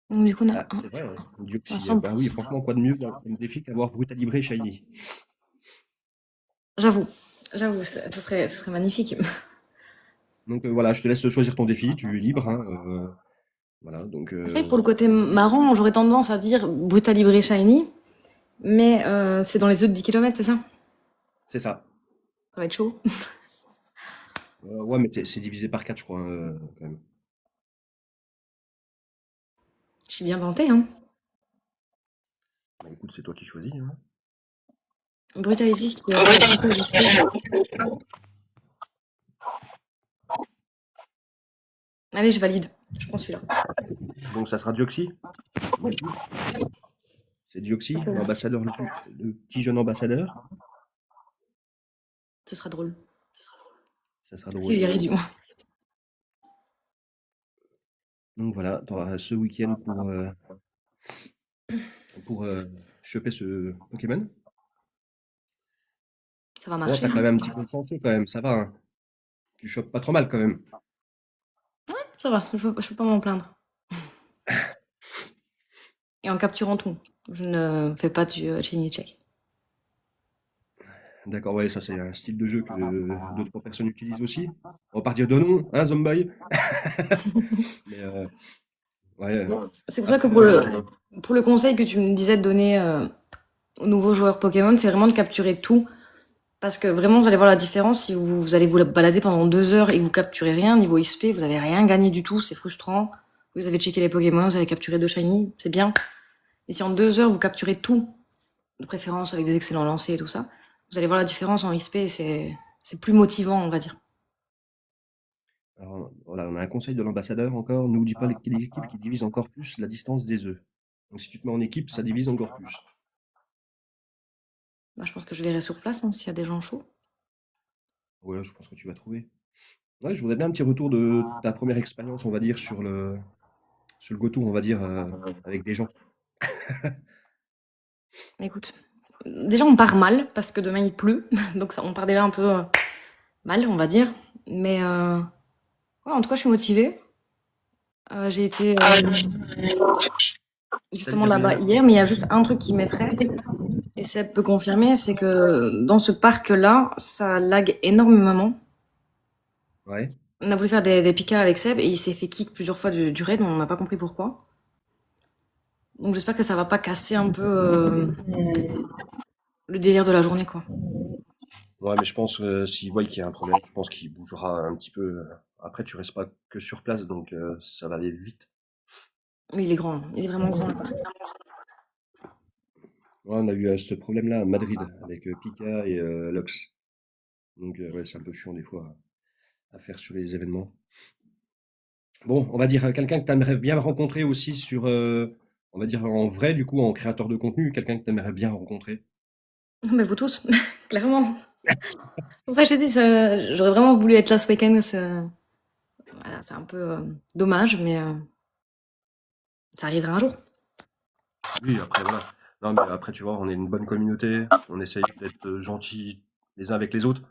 Donc, du coup, on a Ah, c'est vrai, ouais. un Dioxy. Bah 100%. oui, franchement, quoi de mieux comme défi qu'avoir brutalibré Shiny. J'avoue, ce serait magnifique. Donc voilà, je te laisse choisir ton défi, tu es libre, hein, voilà, donc C'est vrai que pour le côté marrant, j'aurais tendance à dire Brutal Libre Shiny, mais c'est dans les œufs de 10 km, c'est ça? c'est ça. Ça va être chaud. Ouais, mais c'est divisé par 4, je crois, quand même. Je suis bien tentée, hein. Bah, écoute, c'est toi qui choisis, hein. Brutalitis qui Allez, je valide. Je prends celui-là. Donc ça sera Dioxy, du coup. C'est Dioxy, l'ambassadeur, le petit jeune ambassadeur. Ce sera drôle. Ça sera Si drôle. j'y arrive, du moins. Donc voilà, tu auras ce week-end pour choper ce Pokémon. Ça va Bon, marcher, t'as quand hein. même un petit peu de chance quand même, ça va, hein. Tu chopes pas trop mal quand même. Ça va, je peux pas m'en plaindre. Et en capturant tout. Je ne fais pas du shiny check. D'accord, ouais, ça c'est un style de jeu que d'autres personnes utilisent aussi. On va pas dire de nom, hein, Zomboy? Mais ouais, C'est pour ça que après, pour le conseil que tu me disais de donner aux nouveaux joueurs Pokémon, c'est vraiment de capturer tout. Parce que vraiment, vous allez voir la différence si vous allez vous balader pendant 2 heures et que vous capturez rien, niveau XP, vous avez rien gagné du tout, c'est frustrant. Vous avez checké les Pokémon, vous avez capturé 2 shiny, c'est bien. Et si en 2 heures vous capturez tout, de préférence avec des excellents lancers et tout ça, vous allez voir la différence en XP, c'est plus motivant, on va dire. alors, voilà, on a un conseil de l'ambassadeur encore. N'oublie pas les équipes qui divisent encore plus la distance des œufs. Donc si tu te mets en équipe, ça divise encore plus. Bah, je pense que je verrai sur place hein, s'il y a des gens chauds. Ouais, je pense que tu vas trouver. Ouais, je voudrais bien un petit retour de ta première expérience, on va dire, sur le Go Tour, on va dire, avec des gens. Écoute, déjà on part mal parce que demain il pleut, donc ça, on part déjà un peu mal, on va dire. Mais ouais, en tout cas, je suis motivée. J'ai été justement là-bas hier, mais il y a juste un truc qui m'effraie, et Seb peut confirmer, c'est que dans ce parc-là, ça lag énormément. Ouais. On a voulu faire des pikas avec Seb et il s'est fait kick plusieurs fois du raid, on n'a pas compris pourquoi. Donc j'espère que ça va pas casser un peu le délire de la journée, quoi. Ouais, mais je pense que s'il voit qu'il y a un problème, je pense qu'il bougera un petit peu. Après, tu restes pas que sur place, donc ça va aller vite. Mais il est grand, hein. Il est vraiment grand, le parc. Ouais, on a eu ce problème-là à Madrid avec Pika et Lux. Donc ouais, c'est un peu chiant des fois. à faire sur les événements. Bon, on va dire quelqu'un que tu aimerais bien rencontrer aussi sur, on va dire en vrai, du coup, en créateur de contenu, quelqu'un que tu aimerais bien rencontrer. Mais vous tous, clairement. C'est pour ça que j'ai dit, j'aurais vraiment voulu être là ce week-end. Voilà, c'est un peu dommage, mais ça arrivera un jour. Oui, après, voilà. Non, mais après, tu vois, on est une bonne communauté, on essaye d'être gentils les uns avec les autres.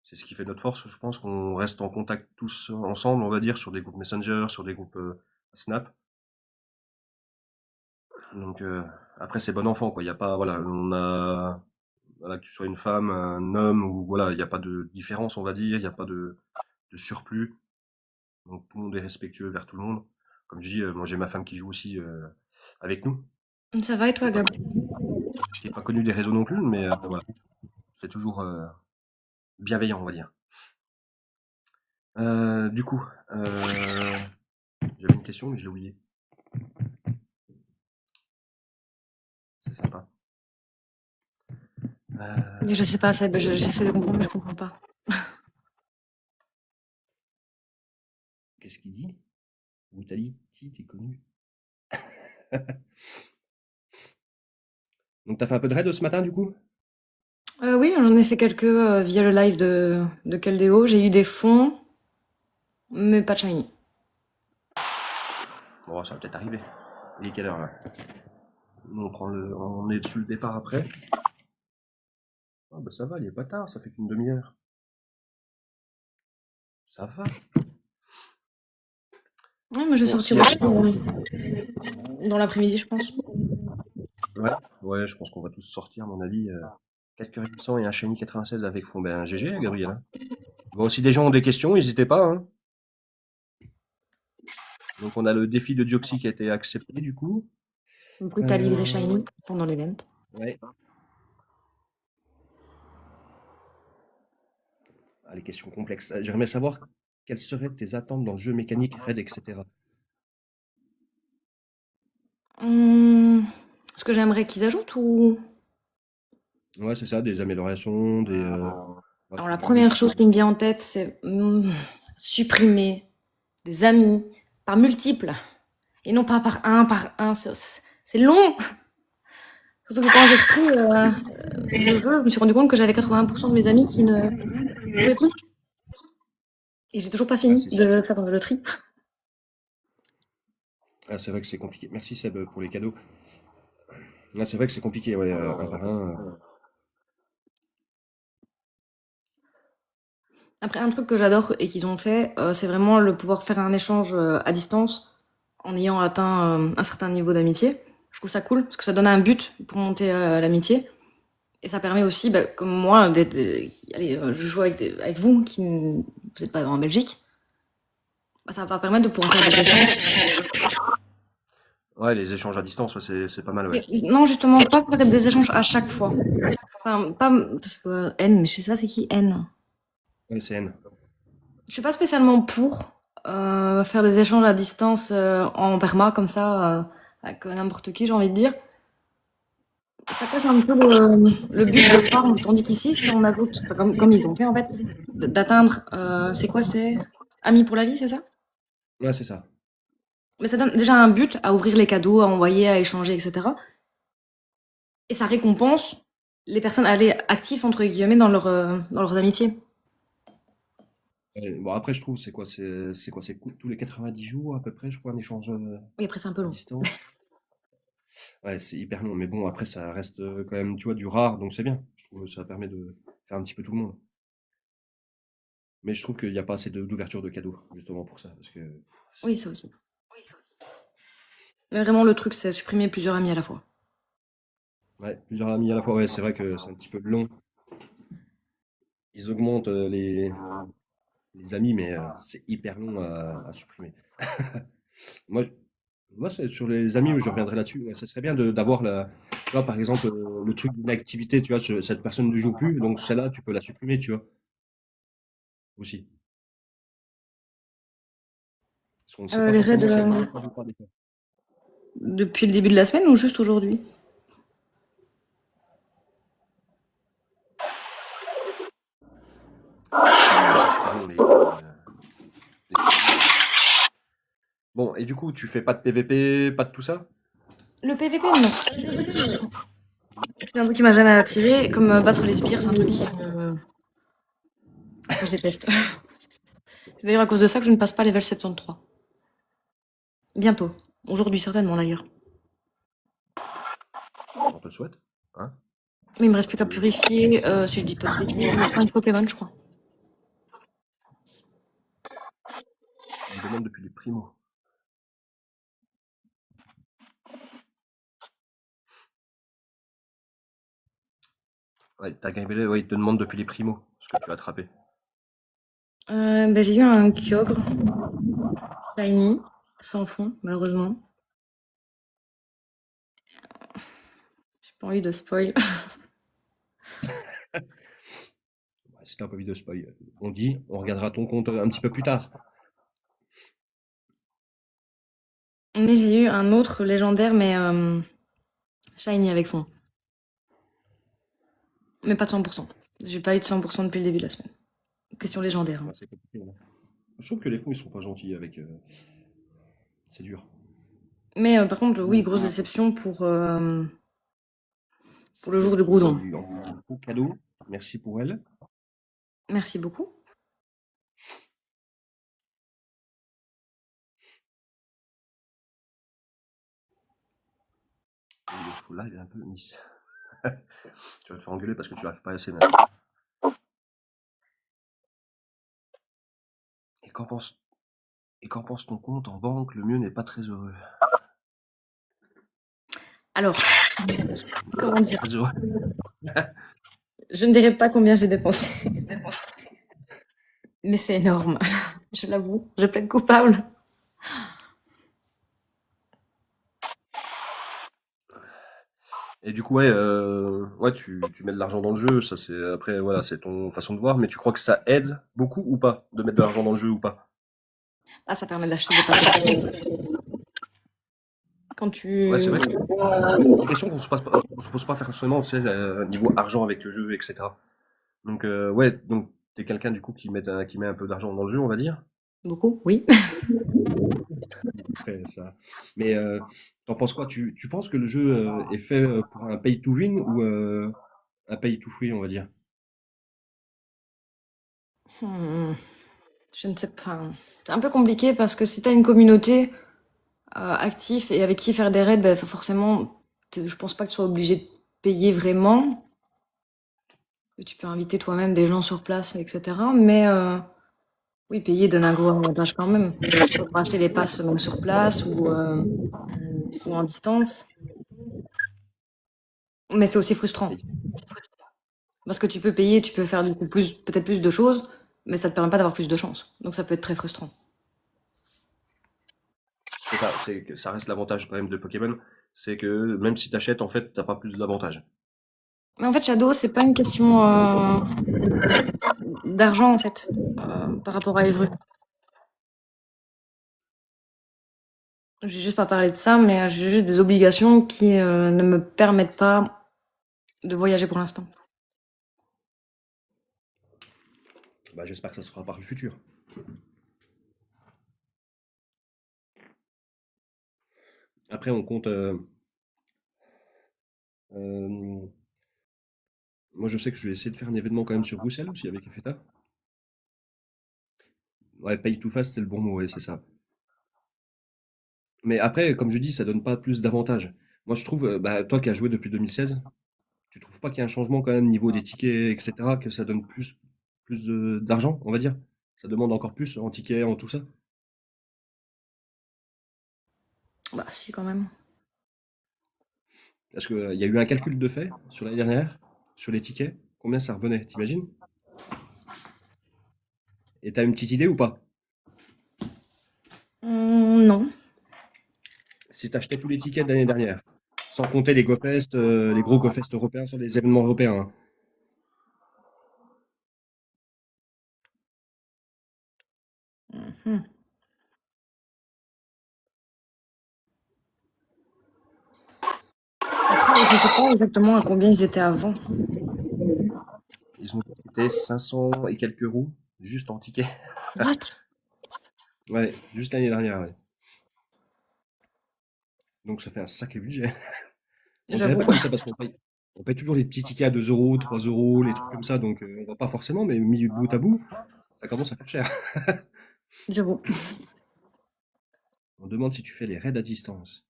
C'est ce qui fait notre force, je pense qu'on reste en contact tous ensemble, on va dire, sur des groupes Messenger, sur des groupes Snap. Donc après c'est bon enfant quoi, il y a pas voilà, on a voilà que tu sois une femme, un homme ou voilà, il n'y a pas de différence on va dire, il n'y a pas de surplus. Donc tout le monde est respectueux vers tout le monde. Comme je dis, moi j'ai ma femme qui joue aussi avec nous, Ça va et qui est toi, pas Gab? qui est pas connue des réseaux non plus, mais voilà, c'est toujours bienveillant on va dire. Du coup, j'avais une question mais je l'ai oubliée. C'est sympa. Mais je sais pas, Seb, j'essaie de comprendre, mais je comprends pas. Qu'est-ce qu'il dit? Brutality, t'es connu. Donc t'as fait un peu de raid ce matin du coup? Oui, j'en ai fait quelques via le live de Keldeo. J'ai eu des fonds, mais pas de shiny. Bon, ça va peut-être arriver. Il est quelle heure là? Nous, on est dessus le départ après. Ah bah ça va, il est pas tard, ça fait qu'une demi-heure. Ça va. Ouais, mais je vais Bon, sortir s'il y a... dans l'après-midi, je pense. Ouais, ouais, je pense qu'on va tous sortir, à mon avis. 4 cœurs 800 et un Shiny 96 avec fond. Ben GG, Gabriel. Hein. Bon, si des gens ont des questions, n'hésitez pas. Hein. Donc on a le défi de Dioxy qui a été accepté du coup. Brutal livré shiny pendant l'event. Ouais. Ah, les questions complexes. J'aimerais savoir quelles seraient tes attentes dans le jeu mécanique, raid, etc. Ce que j'aimerais qu'ils ajoutent ou... Ouais, c'est ça, des améliorations, des... Alors la première chose qui me vient en tête, c'est supprimer des amis par multiples et non pas par un. C'est long. Surtout que quand j'ai pris le jeu, je me suis rendu compte que j'avais 80% de mes amis qui ne jouaient plus. Et j'ai toujours pas fini de faire le tri. Ah, c'est vrai que c'est compliqué. Merci Seb pour les cadeaux. Ah, c'est vrai que c'est compliqué, ouais, un par un. Après, un truc que j'adore et qu'ils ont fait, c'est vraiment le pouvoir faire un échange à distance en ayant atteint un certain niveau d'amitié. Je trouve ça cool parce que ça donne un but pour monter l'amitié. Et ça permet aussi, bah, comme moi, allez, je joue avec vous, vous n'êtes pas en Belgique. Bah, ça va permettre de pouvoir faire des échanges. Ouais, les échanges à distance, ouais, c'est pas mal, ouais. Non, justement, pas faire des échanges à chaque fois. Enfin, pas parce que N, mais je sais pas c'est qui N. Ouais, c'est N. Je suis pas spécialement pour faire des échanges à distance en perma comme ça avec n'importe qui, j'ai envie de dire. Ça casse un peu le but de farm, tandis qu'ici, si on ajoute, enfin, comme ils ont fait en fait, d'atteindre, c'est quoi, c'est Amis pour la vie, c'est ça? Ouais, c'est ça. Mais ça donne déjà un but à ouvrir les cadeaux, à envoyer, à échanger, etc. Et ça récompense les personnes aller actives entre guillemets dans leurs amitiés. Bon, après, je trouve, c'est quoi, c'est tous les 90 jours à peu près, je crois, un échange Oui, après c'est un peu à long. distance. Ouais, c'est hyper long, mais bon, après, ça reste quand même, tu vois, du rare, donc c'est bien. Je trouve que ça permet de faire un petit peu tout le monde. Mais je trouve qu'il n'y a pas assez d'ouverture de cadeaux, justement pour ça, parce que... Oui, ça aussi. Mais vraiment, le truc, c'est supprimer plusieurs amis à la fois. Ouais, plusieurs amis à la fois, ouais, c'est vrai que c'est un petit peu long. Ils augmentent les amis, mais c'est hyper long à supprimer. Moi, moi c'est sur les amis, je reviendrai là-dessus. Ouais, ça serait bien d'avoir tu vois, par exemple, le truc d'une activité, tu vois, cette personne ne joue plus, donc celle-là, tu peux la supprimer, tu vois, aussi. Parce qu'on ne sait pas Les raids forcément si elle joue ou pas des fois. depuis le début de la semaine ou juste aujourd'hui? Bon, et du coup, tu fais pas de PVP, pas de tout ça? Le PVP, non. C'est un truc qui m'a jamais attiré. Comme battre les sbires, c'est un truc que je déteste. C'est d'ailleurs à cause de ça que je ne passe pas level 73. Bientôt. Aujourd'hui, certainement d'ailleurs. On te le souhaite. Hein? Mais il me reste plus qu'à purifier, si je dis pas de bêtises, 5 Pokémon, je crois. On me demande depuis les primos. Ouais, t'as gagné, ouais, il te demande depuis les primos ce que tu as attrapé. J'ai eu un Kyogre shiny, sans fond, malheureusement. J'ai pas envie de spoil. Si t'as un peu envie de spoil, on dit, on regardera ton compte un petit peu plus tard. Mais j'ai eu un autre légendaire, mais shiny avec fond. Mais pas de 100%. J'ai pas eu de 100% depuis le début de la semaine. Question légendaire. Ouais, c'est compliqué, hein. Je trouve que les fonds, ils sont pas gentils avec. C'est dur. Mais par contre, oui, grosse déception pour le jour de Groudon. Il y a eu un beau cadeau. Merci pour elle. Merci beaucoup. Et le faux là, il est un peu mis. Tu vas te faire engueuler parce que tu n'arrives pas assez maintenant. Et qu'en pense ton compte en banque? Le mieux n'est pas très heureux. Alors, comment dire? Très heureux. Je ne dirai pas combien j'ai dépensé. Mais c'est énorme. Je l'avoue. Je plaide coupable. Et du coup, ouais, tu mets de l'argent dans le jeu. Ça, c'est après, voilà, c'est ton façon de voir. Mais tu crois que ça aide beaucoup ou pas de mettre de l'argent dans le jeu ou pas? Ah, ça permet d'acheter des paquets. Quand tu... Ouais, c'est vrai. C'est une question qu'on se pose pas forcément, tu sais, niveau argent avec le jeu, etc. Donc, ouais, donc t'es quelqu'un du coup qui met un peu d'argent dans le jeu, on va dire. Beaucoup, oui. Après, ça. Mais t'en penses quoi? Tu penses que le jeu est fait pour un pay to win ou un pay to free, on va dire? Je ne sais pas. C'est un peu compliqué parce que si tu as une communauté active et avec qui faire des raids, ben, forcément, je pense pas que tu sois obligé de payer vraiment. Tu peux inviter toi-même des gens sur place, etc. Mais oui, payer donne un gros avantage quand même. Tu peux acheter des passes même sur place ou en distance. Mais c'est aussi frustrant. Parce que tu peux payer, tu peux faire du coup peut-être plus de choses, mais ça te permet pas d'avoir plus de chance. Donc ça peut être très frustrant. C'est ça, c'est que ça reste l'avantage quand même de Pokémon, c'est que même si t'achètes, en fait, t'as pas plus d'avantages. Mais en fait, Shadow, c'est pas une question d'argent en fait, par rapport à Evru. J'ai juste pas parlé de ça, mais j'ai juste des obligations qui ne me permettent pas de voyager pour l'instant. Bah, j'espère que ça se fera par le futur. Après, on compte. Euh, moi, je sais que je vais essayer de faire un événement quand même sur Bruxelles aussi avec Efeta. Ouais, pay to fast, c'est le bon mot, ouais, c'est ça. Mais après, comme je dis, ça donne pas plus d'avantages. Moi, je trouve, bah, toi qui as joué depuis 2016, tu trouves pas qu'il y a un changement quand même niveau des tickets, etc., que ça donne plus d'argent, on va dire? Ça demande encore plus en tickets, en tout ça? Bah si quand même. Parce qu'il y a eu un calcul de fait sur l'année dernière, sur les tickets, combien ça revenait, t'imagines? Et t'as une petite idée ou pas? Non. Si t'achetais tous les tickets de l'année dernière, sans compter les GoFest, les gros GoFest européens sur les événements européens, hein. Mhm. Après, je sais pas exactement à combien ils étaient avant. Ils ont coûté 500 et quelques euros juste en tickets. What? Ouais, juste l'année dernière, ouais. Donc ça fait un sacré budget. On dirait J'avoue. pas comme ça parce on paye toujours les petits tickets à 2 euros, 3 euros, les trucs comme ça. Donc on va pas forcément, mais mis bout à bout, ça commence à faire cher. J'avoue. On demande si tu fais les raids à distance.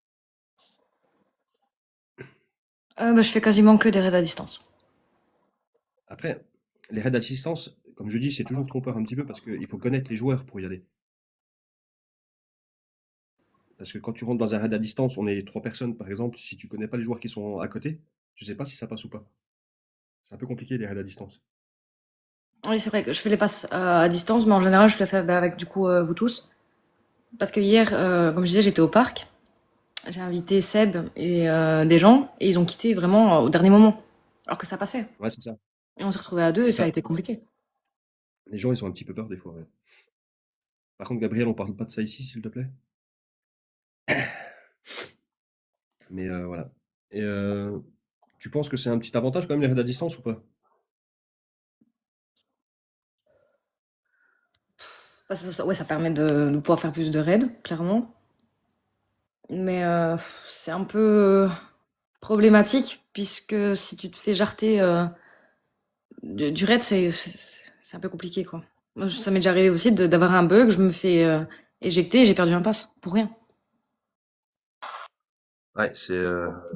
Bah, je fais quasiment que des raids à distance. Après, les raids à distance, comme je dis, c'est toujours trompeur un petit peu parce qu'il faut connaître les joueurs pour y aller. Parce que quand tu rentres dans un raid à distance, on est 3 personnes par exemple. Si tu connais pas les joueurs qui sont à côté, tu sais pas si ça passe ou pas. C'est un peu compliqué les raids à distance. Oui, c'est vrai que je fais les passes à distance, mais en général, je le fais bah, avec du coup vous tous. Parce que hier, comme je disais, j'étais au parc. J'ai invité Seb et des gens, et ils ont quitté vraiment au dernier moment, alors que ça passait. Ouais, c'est ça. Et on s'est retrouvés à deux, et C'est ça a ça. été compliqué. Les gens, ils ont un petit peu peur des fois. Ouais. Par contre, Gabriel, on parle pas de ça ici, s'il te plaît. Mais voilà. Et tu penses que c'est un petit avantage quand même les raids à distance ou pas? Bah, ouais, ça permet de pouvoir faire plus de raids, clairement. Mais c'est un peu problématique, puisque si tu te fais jarter du raid, c'est un peu compliqué, quoi. Moi, ça m'est déjà arrivé aussi d'avoir un bug, je me fais éjecter et j'ai perdu un pass, pour rien. Ouais, c'est.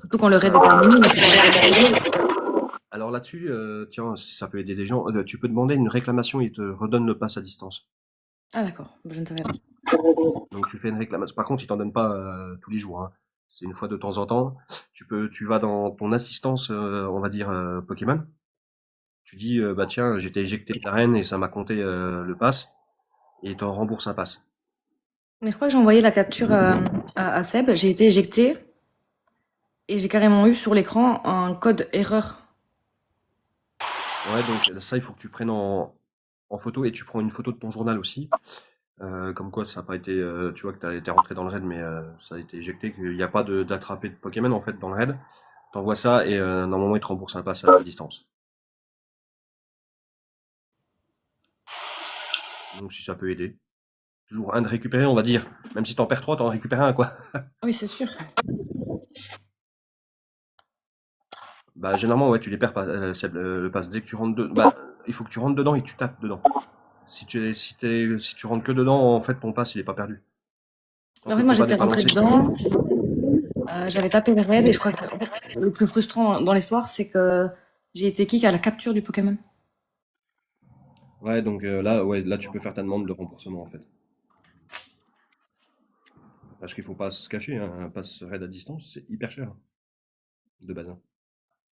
Surtout quand le raid est terminé. Mais c'est pas Alors là-dessus, tiens, si ça peut aider des gens, tu peux demander une réclamation, ils te redonnent le pass à distance. Ah d'accord, je ne savais pas. Donc tu fais une réclamation. Par contre, ils t'en donnent pas tous les jours, hein. C'est une fois de temps en temps. Tu vas dans ton assistance, on va dire Pokémon. Tu dis, bah tiens, j'étais éjecté de l'arène et ça m'a compté le pass, et ils t'en remboursent un pass. Mais je crois que j'ai envoyé la capture à Seb, j'ai été éjectée et j'ai carrément eu sur l'écran un code erreur. Ouais, donc ça, il faut que tu prennes en photo et tu prends une photo de ton journal aussi. Comme quoi, ça n'a pas été, tu vois que tu as été rentré dans le raid, mais ça a été éjecté, qu'il n'y a pas d'attrapé de Pokémon en fait dans le raid. T'envoies ça et normalement, ils te remboursent un pass à distance. Donc si ça peut aider. Toujours un de récupérer, on va dire. Même si t'en perds trois, t'en récupères un, quoi. Oui, c'est sûr. Bah, généralement, ouais, tu les perds pas, Seb, le pass. Dès que tu rentres bah, il faut que tu rentres dedans et que tu tapes dedans. Si tu rentres que dedans, en fait, ton pass, il est pas perdu. Tant En que fait, moi t'es pas j'étais rentrée débalancé. dedans, j'avais tapé le raid et je crois que en fait, le plus frustrant dans l'histoire, c'est que j'ai été kick à la capture du Pokémon. Ouais, donc là, ouais, là, tu peux faire ta demande de remboursement, en fait. Parce qu'il faut pas se cacher, hein, un pass raid à distance, c'est hyper cher, de base, hein.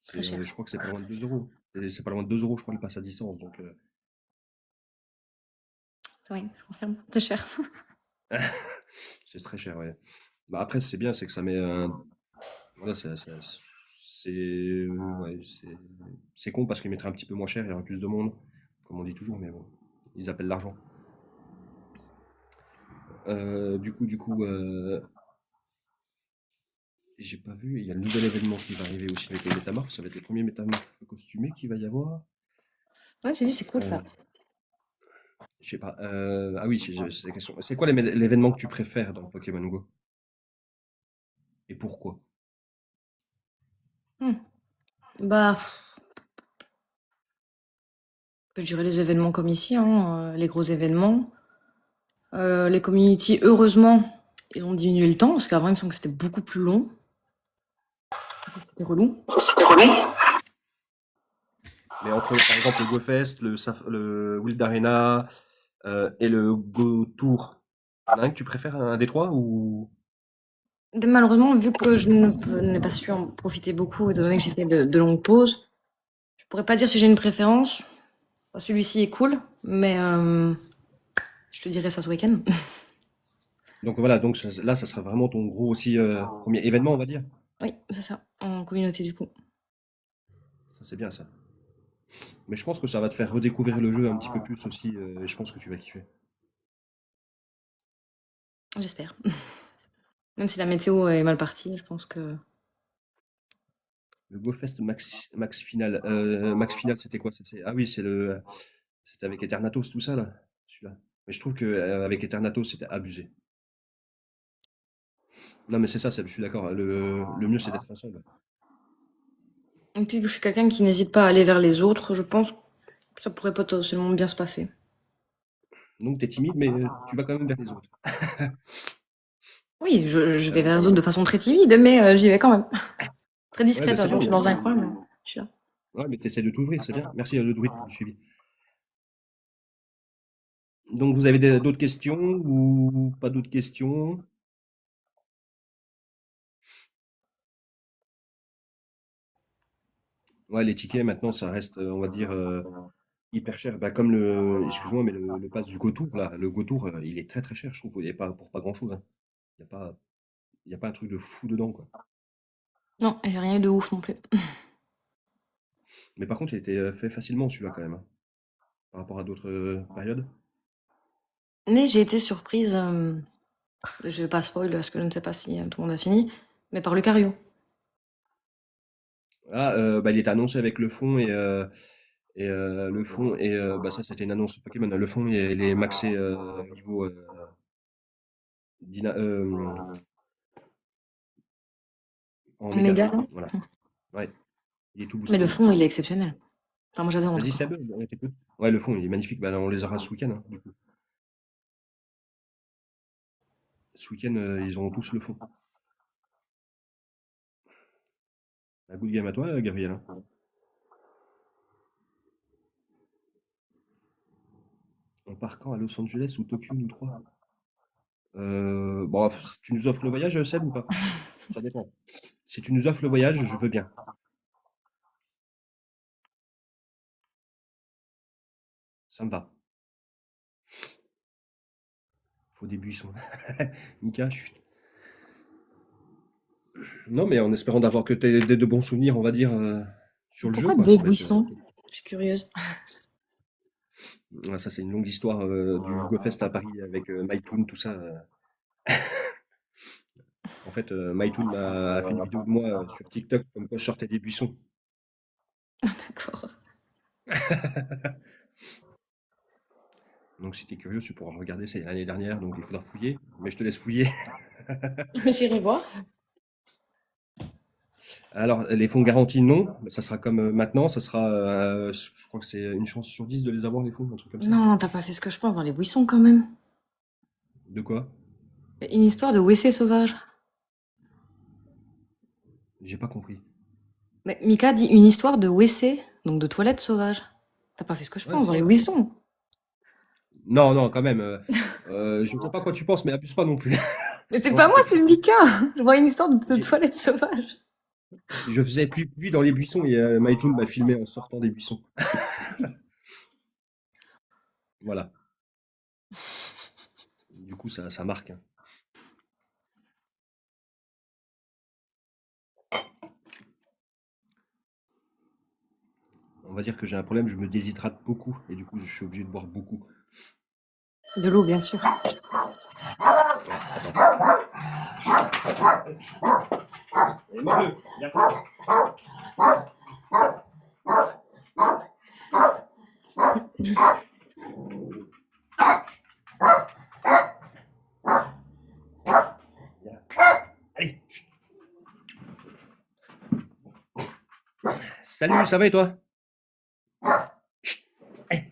Très Je cher. crois que c'est pas loin de 2 euros. C'est pas loin de 2 euros, je crois, le pass à distance. Donc, Oui, je confirme. C'est cher. c'est très cher, ouais. Bah, après, c'est bien, c'est que ça met voilà, ouais, c'est con parce qu'ils mettraient un petit peu moins cher, il y aurait plus de monde, comme on dit toujours, mais bon, ils appellent l'argent. Du coup, j'ai pas vu, il y a le nouvel événement qui va arriver aussi avec les métamorphes, ça va être les premiers métamorphes costumés qu'il va y avoir. Ouais, j'ai dit, c'est cool Euh, ça. je sais pas. Ah oui, c'est la question. C'est quoi l'événement que tu préfères dans Pokémon Go? Et pourquoi? Hmm. Bah, je dirais les événements comme ici, hein, les gros événements. Les community, heureusement, ils ont diminué le temps, parce qu'avant, il me semble que c'était beaucoup plus long. C'était relou. Mais entre, par exemple, le GoFest, le Wild Arena et le Go Tour, y'en a un que tu préfères, un des trois ou... Malheureusement, vu que je n'ai pas su en profiter beaucoup, étant donné que j'ai fait de longues pauses, je pourrais pas dire si j'ai une préférence. Enfin, celui-ci est cool, mais je te dirai ça ce week-end. Donc voilà, donc là, ça sera vraiment ton gros aussi premier événement, on va dire. Oui, c'est ça, en communauté du coup. Ça, c'est bien ça. Mais je pense que ça va te faire redécouvrir le jeu un petit peu plus aussi, et je pense que tu vas kiffer. J'espère. Même si la météo est mal partie, je pense que... Le GoFest Max Final. Max Final, c'était quoi? Ah oui, c'était avec Eternatus, tout ça, là. Celui-là. Mais je trouve que avec Eternatus, c'était abusé. Non, mais c'est ça, je suis d'accord. Le mieux, c'est d'être ensemble. Et puis, je suis quelqu'un qui n'hésite pas à aller vers les autres. Je pense que ça pourrait potentiellement bien se passer. Donc, tu es timide, mais tu vas quand même vers les autres. Oui, je vais Euh, vers les autres de façon très timide, mais j'y vais quand même. Très ouais, bah, discrète, c'est genre bien. je suis dans un coin, mais je suis là. Ouais, mais tu essaies de t'ouvrir, c'est bien. Merci, Ludwig, pour le suivi. Donc, vous avez d'autres questions ou pas d'autres questions? Ouais, les tickets, maintenant, ça reste, on va dire, hyper cher. Bah, comme excuse-moi, mais le pass du GoTour, là, le GoTour, il est très très cher, je trouve. Il est pas pour pas grand-chose, hein. Il n'y a pas, il y a pas un truc de fou dedans, quoi. Non, j'ai rien eu de ouf non plus. Mais par contre, il était fait facilement, celui-là, quand même, hein, par rapport à d'autres périodes. Mais j'ai été surprise, je vais pas spoil parce que je ne sais pas si tout le monde a fini, mais par Lucario. Ah, bah, il était annoncé avec le fond le fond bah, ça, c'était une annonce Pokémon. Le fond, il est maxé niveau en méga. Méga, non. Voilà. Ouais, il est tout Mais le boosté. fond, il est exceptionnel. Enfin, moi j'adore en tout Vas-y, cas. Seb, on t'écoute. Ouais, le fond, il est magnifique. Bah, on les aura ce week-end, hein, du coup. Ce week-end, ils auront tous le fond. Un good game à toi, Gabriel, hein. On part quand à Los Angeles ou Tokyo, nous trois? Bon, tu nous offres le voyage, Seb, ou pas? Ça dépend. Si tu nous offres le voyage, je veux bien. Ça me va. Faut des buissons. Mika, chut. Non, mais en espérant d'avoir que de bons souvenirs, on va dire, sur le jeu, Pourquoi quoi. des Ça va être. buissons? Je suis curieuse. Ça, c'est une longue histoire du GoFest à Paris avec MyToon, tout ça. En fait, MyToon a fait une vidéo de moi sur TikTok comme quoi je sortais des buissons. D'accord. Donc, si t'es curieux, tu pourras regarder. C'est l'année dernière, donc il faudra fouiller. Mais je te laisse fouiller. J'irai voir. Alors, les fonds garantis, non. Ça sera comme maintenant. Ça sera, je crois que c'est une chance sur 10 de les avoir, les fonds, un truc comme ça. Non, t'as pas fait ce que je pense dans les buissons quand même. De quoi? Une histoire de WC sauvage. J'ai pas compris. Mais Mika dit une histoire de WC, donc de toilette sauvage. T'as pas fait ce que je Ouais, pense c'est dans les ça. buissons. Non, non, quand même. Je ne sais pas quoi tu penses, mais abuse pas non plus. Mais c'est Non, pas moi, c'était c'est Mika. Je vois une histoire de j'ai- toilette sauvage. je faisais pluie dans les buissons et MyToon m'a filmé en sortant des buissons. Voilà. Du coup, ça marque, hein. On va dire que j'ai un problème, je me déshydrate beaucoup et du coup, je suis obligé de boire beaucoup. De l'eau, bien sûr. Et mange-le, viens. Viens. Allez. Chut. Salut, ça va et toi? Chut. Allez.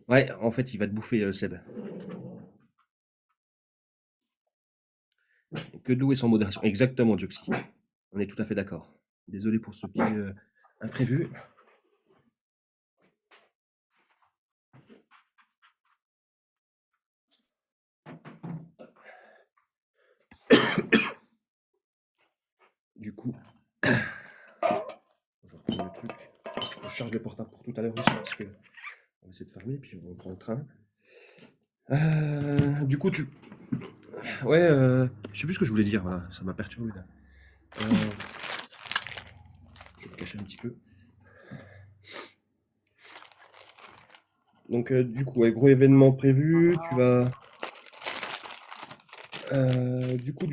Ouais, en fait, il va te bouffer, Seb. Que de l'eau et sans modération. Exactement, Joxy. On est tout à fait d'accord. Désolé pour ce petit imprévu. Du coup, je reprends le truc. Je charge le portable pour tout à l'heure aussi parce que on va essayer de fermer puis on reprend le train. Du coup, ouais, je sais plus ce que je voulais dire. Voilà, ça m'a perturbé là. Je vais me cacher un petit peu. Donc, du coup, ouais, gros événement prévu. Tu vas. Du coup.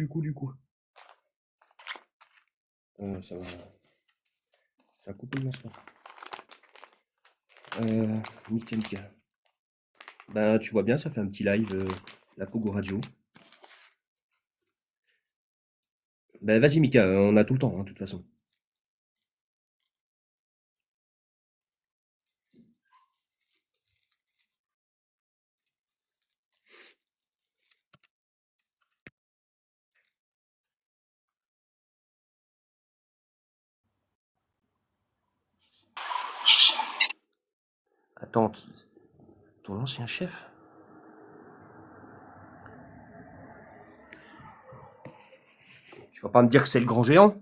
Ça va. Ça a coupé le lancement. Nickel, nickel. Ben, tu vois bien, ça fait un petit live, la Pogo Radio. Ben, vas-y, Mika, on a tout le temps, hein, de toute façon. Attends, ton ancien chef? Tu vas pas me dire que c'est le grand géant?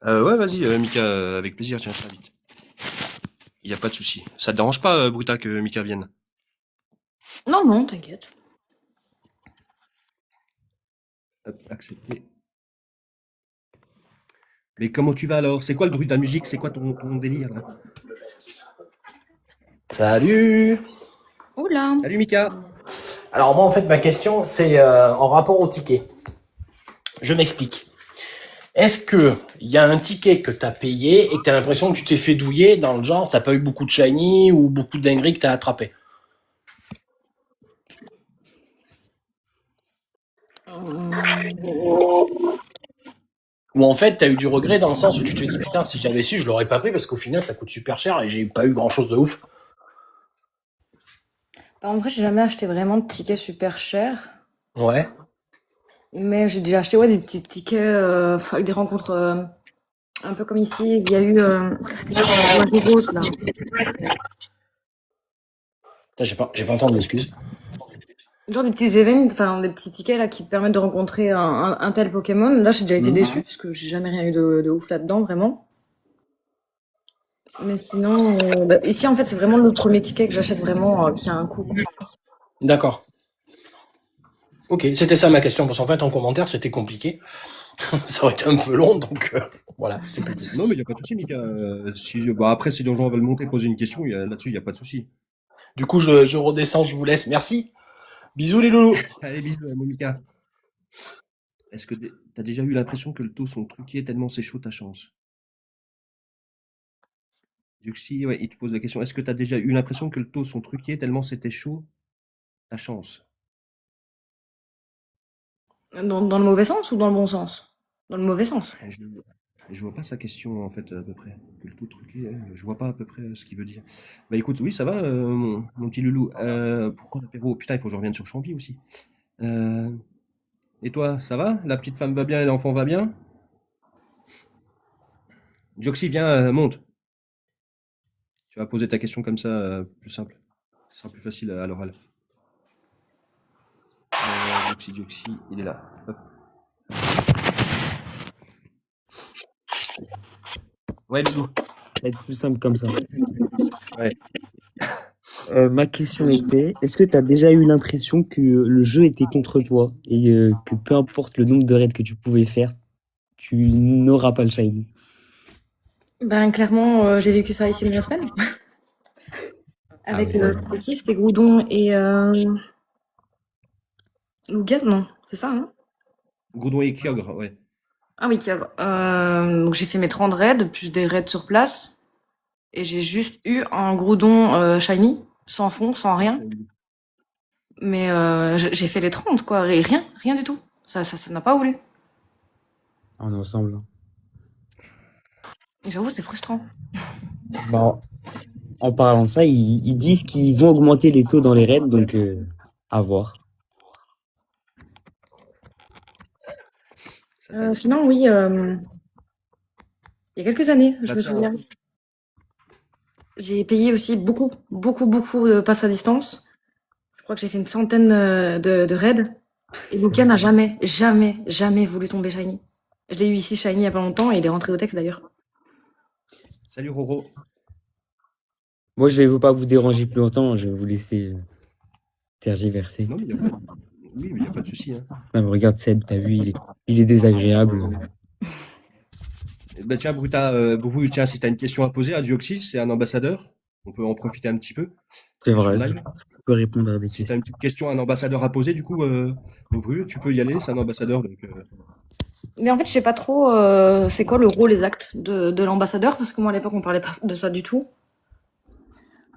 Ouais, vas-y, Mika, avec plaisir, tiens, je t'invite. Il y a pas de souci. Ça te dérange pas, Bruta, que Mika vienne? Non, non, t'inquiète. Hop, accepté. Mais comment tu vas alors? C'est quoi le bruit de ta musique? C'est quoi ton délire là? Salut! Oula. Salut Mika! Alors moi en fait ma question c'est en rapport au ticket. Je m'explique. Est-ce que il y a un ticket que t'as payé et que t'as l'impression que tu t'es fait douiller dans le genre t'as pas eu beaucoup de shiny ou beaucoup de dingueries que t'as attrapé? Ou en fait t'as eu du regret dans le sens où tu te dis putain si j'avais su je l'aurais pas pris parce qu'au final ça coûte super cher et j'ai pas eu grand chose de ouf. En vrai, j'ai jamais acheté vraiment de tickets super chers. Ouais. Mais j'ai déjà acheté ouais, des petits tickets avec des rencontres un peu comme ici. Il y a eu. C'était quoi, Rose, là. Putain, j'ai pas entendu, excuse. Genre des petits événements, enfin des petits tickets là qui te permettent de rencontrer un tel Pokémon. Là, j'ai déjà été déçue parce que j'ai jamais rien eu de ouf là-dedans, vraiment. Mais sinon, ici en fait, c'est vraiment le premier ticket que j'achète vraiment qui a un coût. D'accord. Ok, c'était ça ma question parce qu'en fait en commentaire c'était compliqué. Ça aurait été un peu long donc voilà, c'est Pas de tout. Non, mais il soucis. n'y a pas de souci, Mika. Bah, après, si les gens veulent monter, poser une question, là-dessus, il n'y a pas de souci. Du coup je redescends, je vous laisse. Merci. Bisous les loulous. Allez, bisous, mon Mika. Est-ce que t'as déjà eu l'impression que le taux sont truqués tellement c'est chaud ta chance? Juxi, ouais, il te pose la question. Est-ce que t'as déjà eu l'impression que le taux sont truqués tellement c'était chaud ta chance? Dans le mauvais sens ou dans le bon sens? Dans le mauvais sens. Je, je vois pas sa question en fait à peu près. Que le taux truqué, je vois pas à peu près ce qu'il veut dire. Bah écoute, oui, ça va, mon petit loulou. Pourquoi l'apéro? Putain, il faut que je revienne sur Champi aussi. Euh, et toi, ça va? La petite femme va bien et l'enfant va bien? Joxy, viens, monte. Tu vas poser ta question comme ça, plus simple. Ce sera plus facile à l'oral. Joxy, il est là. Hop. Ouais, loulou. Ça va être plus simple comme ça. Ouais. Ma question était, est-ce que tu as déjà eu l'impression que le jeu était contre toi et que peu importe le nombre de raids que tu pouvais faire, tu n'auras pas le shiny? Ben clairement, j'ai vécu ça ici dans la semaine. Avec ouais, ça va. c'était qui? C'était Groudon et Lougat, non, c'est ça, hein? Goudon et Kyogre, ouais. Ah oui, donc j'ai fait mes 30 raids, plus des raids sur place. Et j'ai juste eu un Groudon shiny, sans fond, sans rien. Mais j'ai fait les 30, quoi, et rien du tout. Ça n'a pas voulu. On est ensemble. Et j'avoue, c'est frustrant. Bah, en parlant de ça, ils disent qu'ils vont augmenter les taux dans les raids, donc à voir. Sinon, oui, il y a quelques années, je Bah me tiens, souviens. J'ai payé aussi beaucoup de passes à distance. Je crois que j'ai fait une centaine de raids. Et Luca n'a jamais voulu tomber shiny. Je l'ai eu ici shiny il y a pas longtemps et il est rentré au texte d'ailleurs. salut Roro. Moi, je vais pas vous déranger plus longtemps, je vais vous laisser tergiverser. Non, mais y a pas... Oui, mais il n'y a pas de souci. Hein. Non, mais regarde Seb, t'as vu, il est désagréable. Bah tiens, Bruta, Boubou, tiens, si tu as une question à poser à Dioxy, c'est un ambassadeur. On peut en profiter un petit peu. C'est Sur vrai, live. je peux répondre à des Si tu as questions. une petite question à un ambassadeur à poser, du coup, Boubou, tu peux y aller, c'est un ambassadeur. Donc, Mais en fait, je sais pas trop c'est quoi le rôle exact de l'ambassadeur parce que moi à l'époque on parlait pas de ça du tout.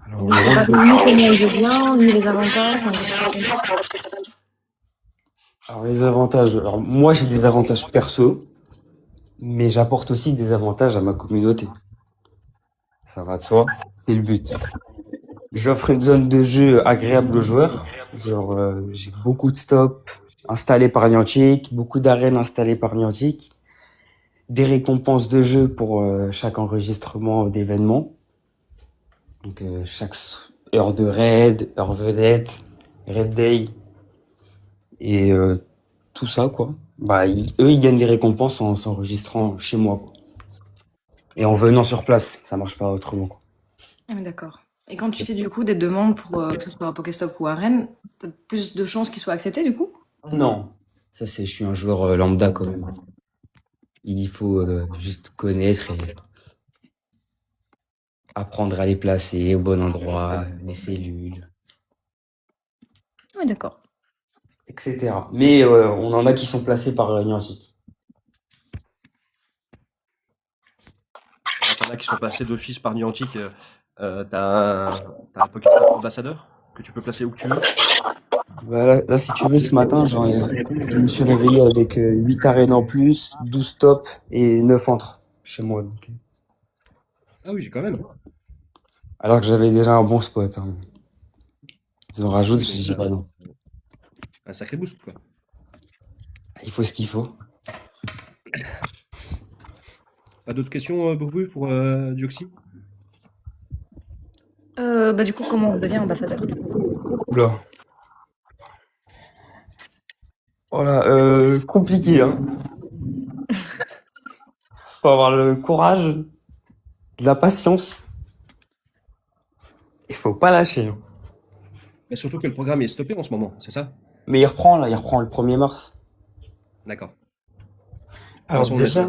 Alors, Je sais pas ni comment il devient, ni les avantages. Donc, les avantages. Alors, moi, j'ai des avantages perso, mais j'apporte aussi des avantages à ma communauté. Ça va de soi, c'est le but. J'offre une zone de jeu agréable aux joueurs. Genre, j'ai beaucoup de stops installés par Niantic, beaucoup d'arènes installées par Niantic, des récompenses de jeu pour chaque enregistrement d'événement. Donc, chaque heure de raid, heure vedette, raid day, et tout ça, quoi. Bah, eux, ils gagnent des récompenses en s'enregistrant chez moi, quoi. Et en venant sur place, ça marche pas autrement, quoi. Ah, mais d'accord. Et quand tu fais du coup des demandes pour que ce soit à Pokéstop ou à Rennes, t'as plus de chances qu'ils soient acceptés du coup? Non, ça c'est, je suis un joueur lambda quand même. Il faut juste connaître et apprendre à les placer au bon endroit, les cellules, Oui, d'accord. etc. Mais on en a qui sont placés par Niantic. T'en as qui sont passés d'office par Niantic. T'as un Pokéstop ambassadeur que tu peux placer où que tu veux. Bah, là, si tu veux, ce matin, je me suis réveillé avec 8 arènes en plus, 12 stops et 9 entres chez moi. Donc, Ah oui, quand même. alors que j'avais déjà un bon spot, hein. Ils en rajoutent, Oui, je donc, dis bah non. un sacré boost, quoi. Il faut ce qu'il faut. Pas d'autres questions, Bourbu, pour Dioxy? Bah du coup, comment on devient ambassadeur? Oula. Voilà, compliqué, hein. Faut avoir le courage, de la patience. Il faut pas lâcher, hein. Mais surtout que le programme est stoppé en ce moment, c'est ça? Mais il reprend, là, il reprend le 1er mars. D'accord. De toute Alors façon, déjà,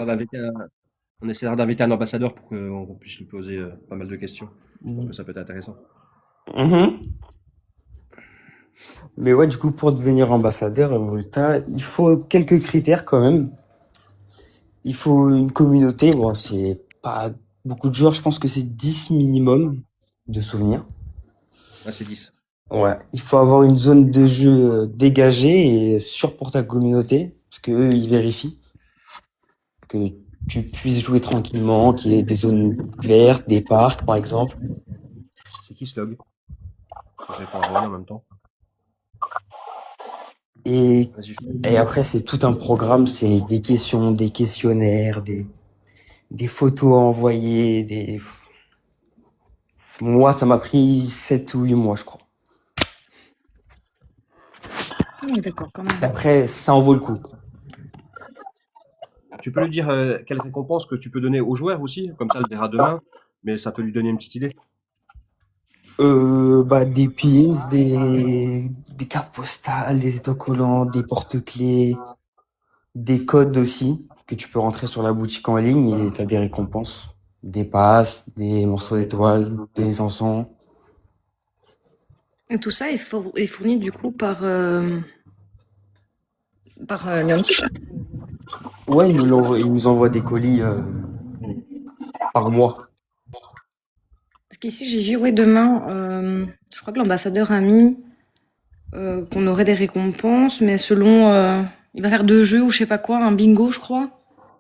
on essaiera d'inviter un ambassadeur pour qu'on puisse lui poser pas mal de questions. Je pense que ça peut être intéressant. mhm. Mais ouais, du coup, pour devenir ambassadeur, il faut quelques critères quand même. Il faut une communauté, bon, c'est pas beaucoup de joueurs, je pense que c'est 10 minimum de souvenirs. Ah, c'est 10. Ouais, il faut avoir une zone de jeu dégagée et sûre pour ta communauté, parce que eux, ils vérifient que tu puisses jouer tranquillement, qu'il y ait des zones vertes, des parcs, par exemple. C'est qui ce log? Je vais pas en regarder en même temps. Et, Vas-y, et après, c'est tout un programme, c'est des questions, des questionnaires, des photos à envoyer, Moi, ça m'a pris 7 ou 8 mois, je crois. Oui, d'accord, quand même. Après, ça en vaut le coup. Tu peux lui dire quelle récompense que tu peux donner aux joueurs aussi, comme ça, elle le verra demain, mais ça peut lui donner une petite idée. Bah, des pins, des cartes postales, des autocollants, des porte-clés, des codes aussi, que tu peux rentrer sur la boutique en ligne et t'as des récompenses. Des passes, des morceaux d'étoiles, des encens. Et tout ça est fourni du coup par Niantic. Ouais, ils nous envoient des colis par mois. Parce qu'ici, j'ai vu, ouais, demain, je crois que l'ambassadeur a mis qu'on aurait des récompenses, mais selon. Il va faire 2 jeux ou je sais pas quoi, un bingo, je crois.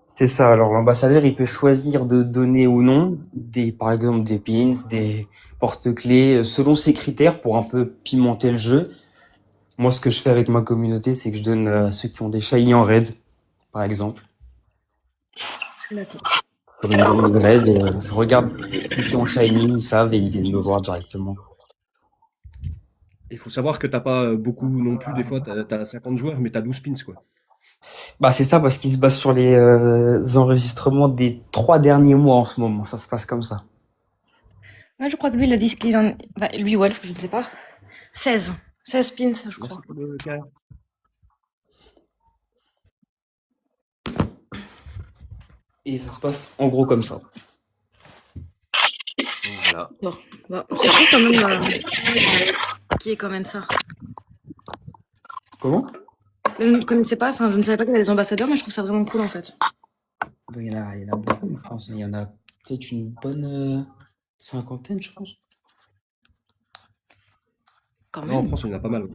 C'est ça. Alors l'ambassadeur, il peut choisir de donner ou non par exemple, des pins, des porte-clés, selon ses critères pour un peu pimenter le jeu. Moi, ce que je fais avec ma communauté, c'est que je donne à ceux qui ont des shiny en raid, par exemple. D'accord. Pour une journée de raid, je regarde ceux qui ont shiny, ils savent et ils viennent me voir directement. Il faut savoir que t'as pas beaucoup non plus, des fois, t'as 50 joueurs, mais t'as 12 pins, quoi. Bah, c'est ça parce qu'ils se basent sur les enregistrements des 3 derniers mois en ce moment. Ça se passe comme ça. Ouais, je crois que lui, il a dit qu'il en. Enfin, lui ou elle, je ne sais pas. 16. 16 pins, je crois. Merci pour le carré. Et ça se passe en gros comme ça. Donc, voilà. Bon, c'est cool quand même. Qui est quand même ça. Comment? Je ne connaissais pas, enfin, je ne savais pas qu'il y avait des ambassadeurs, mais je trouve ça vraiment cool en fait. Bah, il y en a beaucoup, je pense. Il y en a peut-être une bonne cinquantaine, je pense. Quand Non, en même. France, il y en a pas mal.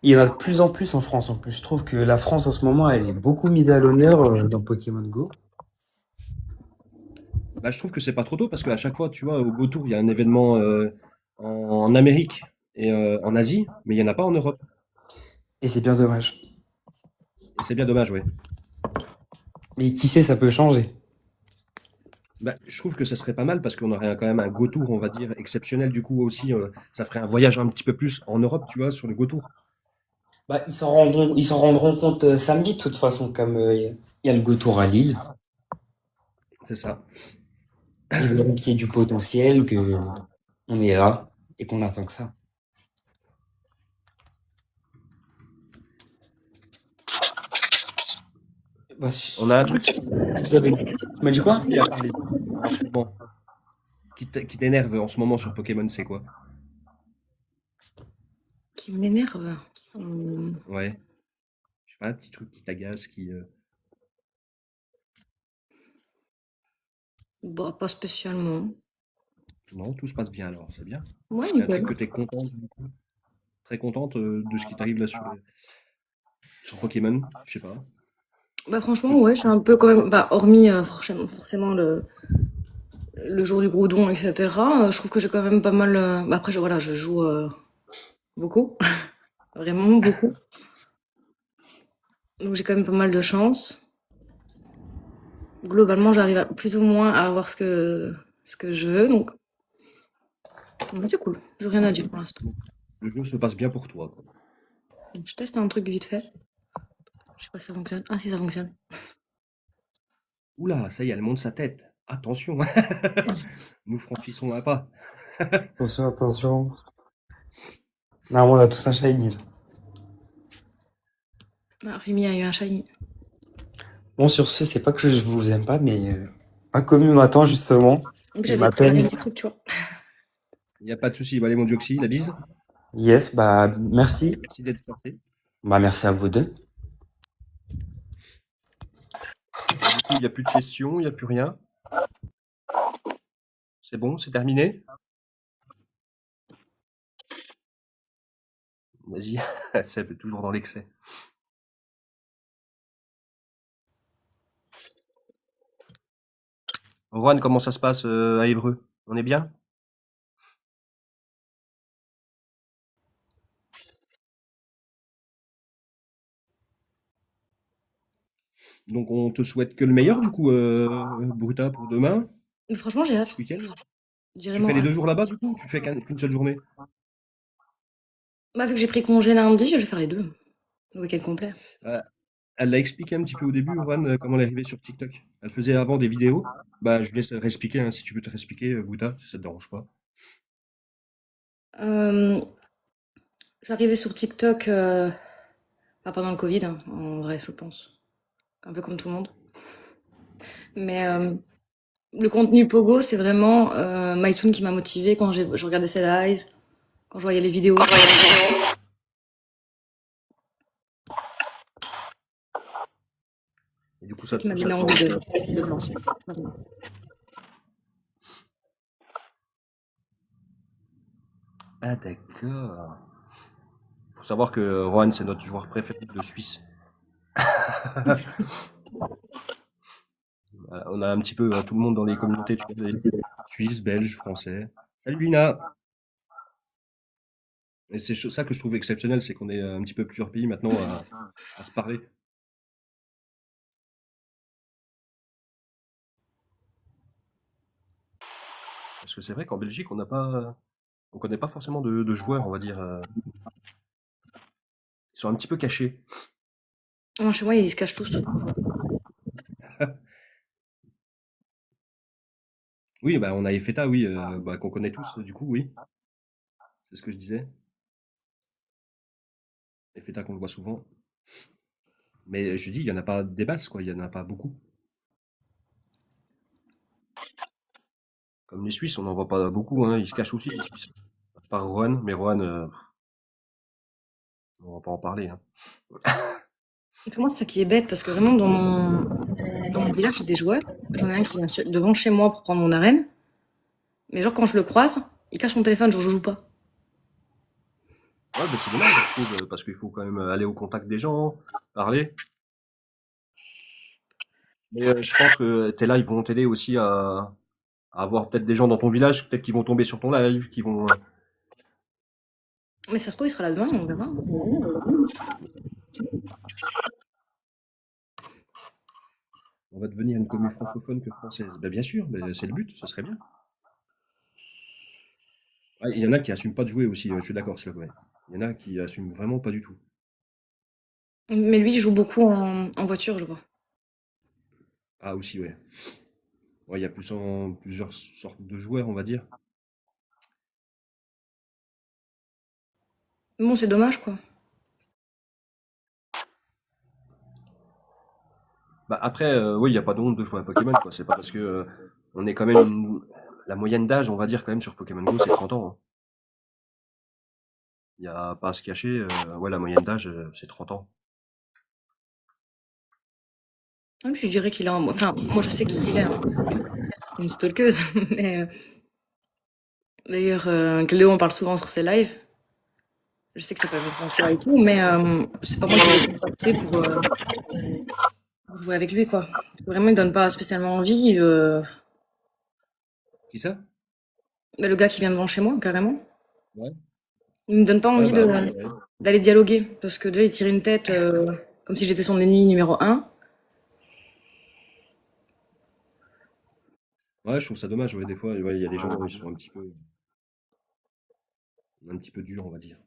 Il y en a de plus en plus en France en plus. Je trouve que la France en ce moment, elle est beaucoup mise à l'honneur dans Pokémon Go. Bah, je trouve que c'est pas trop tôt parce qu'à chaque fois, tu vois, au Go Tour, il y a un événement en Amérique et en Asie, mais il n'y en a pas en Europe. Et c'est bien dommage. Et c'est bien dommage, ouais. Mais qui sait, ça peut changer. Bah, je trouve que ça serait pas mal parce qu'on aurait quand même un Go Tour, on va dire, exceptionnel. Du coup, aussi, ça ferait un voyage un petit peu plus en Europe, tu vois, sur le Go Tour. Bah, ils s'en rendront compte samedi de toute façon, comme il y a le Go Tour à Lille. C'est ça. Ils verront qu'il y a du potentiel, que on est là et qu'on attend que ça. Bah, On a un truc vous avez... Tu m'as dit quoi? à parler en ce moment qui t'énerve en ce moment sur Pokémon, c'est quoi? Qui m'énerve. Hum, Ouais. Je sais pas, un petit truc qui t'agace, qui. Bah, pas spécialement. Non, tout se passe bien alors, c'est bien. Ouais, Il y a un truc nickel. que t'es contente, du coup. Très contente de ce qui t'arrive là sur Pokémon, je sais pas. Bah, franchement, Plus. ouais, je suis un peu quand même. Bah, hormis forcément le jour du gros don, etc. Je trouve que j'ai quand même pas mal. Bah, après, voilà, je joue beaucoup. Vraiment beaucoup. Donc, j'ai quand même pas mal de chance. Globalement, j'arrive plus ou moins à avoir ce que je veux. Donc, c'est cool. J'ai rien à dire pour l'instant. Le jeu se passe bien pour toi, quoi. Donc, je teste un truc vite fait. Je sais pas si ça fonctionne. Ah, si, ça fonctionne. Oula, ça y est, elle monte sa tête. Attention, nous franchissons un pas. Attention, attention. Normalement, on a tous un shiny, là. Ah, Rémi a eu un shiny. Bon, sur ce, c'est pas que je vous aime pas, mais un commu m'attend justement. Donc, Il j'avais préparé un m'appelle. petit truc, tu vois. Il n'y a pas de souci. Bah, allez, mon Dioxy, la bise. Yes, bah merci. Merci d'être passé. Bah merci à vous deux. Du coup, il n'y a plus de questions, il n'y a plus rien. C'est bon, c'est terminé. Vas-y, c'est toujours dans l'excès. Juan, comment ça se passe à Évreux? On est bien? Donc, on te souhaite que le meilleur, du coup, Bruta, pour demain, Mais franchement, j'ai pour hâte. ce week-end. J'ai Tu fais vraiment les 2 hâte. jours là-bas, du coup? Tu fais qu'une seule journée? Bah, vu que j'ai pris congé lundi, je vais faire les deux. Le week-end complet. Euh, Elle l'a expliqué un petit peu au début, Juan, comment elle est arrivée sur TikTok. Elle faisait avant des vidéos. Bah, je vous laisse réexpliquer, hein, si tu peux te réexpliquer, Bruta, si ça te dérange pas. Je suis arrivée sur TikTok pas pendant le Covid, hein, en vrai, je pense. Un peu comme tout le monde. Mais le contenu Pogo, c'est vraiment MyToon qui m'a motivée quand je regardais ses lives, quand je voyais les vidéos. Et du coup, C'est ça qui m'a ça donné te envie lance. de me lancer. Vraiment. Ah, d'accord. Faut savoir que Juan, c'est notre joueur préféré de Suisse. Voilà, on a un petit peu tout le monde dans les communautés, tu vois, les Suisses, Belges, Français. Salut Lina! Et c'est ça que je trouve exceptionnel, c'est qu'on est un petit peu plusieurs pays maintenant à se parler. Parce que c'est vrai qu'en Belgique, on connaît pas forcément de joueurs, on va dire. Ils sont un petit peu cachés. Moi, chez moi, ils se cachent tous. Oui, bah on a Efeta, oui, bah, qu'on connaît tous, du coup, oui. C'est ce que je disais. Efeta qu'on le voit souvent. Mais je dis, il y en a pas des masses, quoi, il y en a pas beaucoup. Comme les Suisses, on n'en voit pas beaucoup, hein, ils se cachent aussi, les Suisses. À part Rohan, mais Rohan, on va pas en parler, hein. Et moi, c'est ça qui est bête, parce que vraiment, dans mon village, j'ai des joueurs. J'en ai un qui vient devant chez moi pour prendre mon arène. Mais genre, quand je le croise, il cache son téléphone, genre, je joue pas. Ouais, mais c'est dommage, je trouve, parce qu'il faut quand même aller au contact des gens, parler. Mais je pense que tes lives vont t'aider aussi à avoir peut-être des gens dans ton village, peut-être qui vont tomber sur ton live, qui vont. Mais ça se trouve, il sera là demain, on verra. On va devenir une commune francophone que française. Ben, bien sûr, ben, c'est le but, ce serait bien. Ah, il y en a qui assument pas de jouer aussi, je suis d'accord, c'est ouais. Il y en a qui assument vraiment pas du tout. Mais lui, il joue beaucoup en voiture, je vois. Ah aussi, ouais. Ouais, il y a plusieurs sortes de joueurs, on va dire. Bon, c'est dommage, quoi. Bah après, oui, il n'y a pas de honte de jouer à Pokémon, quoi. C'est pas parce que on est quand même la moyenne d'âge, on va dire quand même sur Pokémon Go, c'est 30 ans, hein. Il n'y a pas à se cacher. Ouais, la moyenne d'âge, c'est 30 ans. Même je dirais qu'il a enfin, moi, je sais qui il est, hein. Une stalkeuse. Mais, d'ailleurs, Cléo en parle souvent sur ses lives. Je sais que c'est pas joué pour soi et tout, mais c'est pas moi qui l'ai contacté pour jouer avec lui, quoi. Parce que vraiment, il donne pas spécialement envie. Qui ça? Bah, le gars qui vient devant chez moi, carrément. Ouais. Il me donne pas Ouais, envie bah ouais, ouais. d'aller dialoguer. Parce que déjà, il tire une tête comme si j'étais son ennemi numéro un. Ouais, je trouve ça dommage. Ouais, des fois, ouais, il y a des gens, ils sont un petit peu durs, on va dire.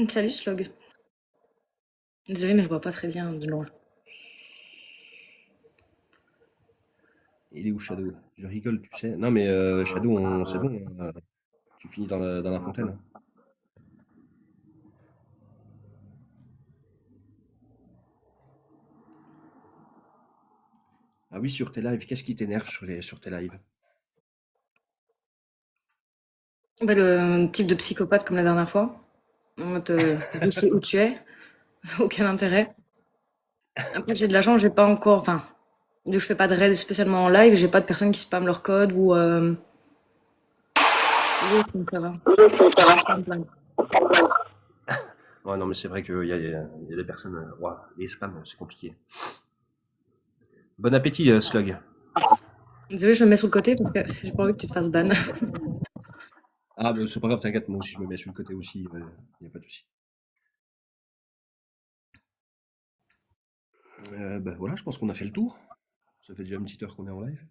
Salut, Slog. Désolée, mais je vois pas très bien de loin. Il est où Shadow? Je rigole, tu sais. Non, mais Shadow, c'est bon, hein. Tu finis dans la fontaine, hein. Ah oui, sur tes lives, qu'est-ce qui t'énerve sur tes lives? Bah, le type de psychopathe comme la dernière fois. En mode, je sais où tu es. Aucun intérêt. Après, j'ai de la chance, j'ai pas encore. Enfin, je fais pas de raid spécialement en live, j'ai pas de personnes qui spamment leur code ou. Donc ça va. Pas me plaindre. Ouais, non, mais c'est vrai qu'il y a des personnes. Ouah, les spams, c'est compliqué. Bon appétit, Slug. Désolée, je me mets sur le côté parce que j'ai pas envie que tu te fasses ban. Ah, mais c'est pas grave, t'inquiète, moi aussi je me mets sur le côté aussi, il n'y a pas de souci. Bah voilà, je pense qu'on a fait le tour. Ça fait déjà une petite heure qu'on est en live.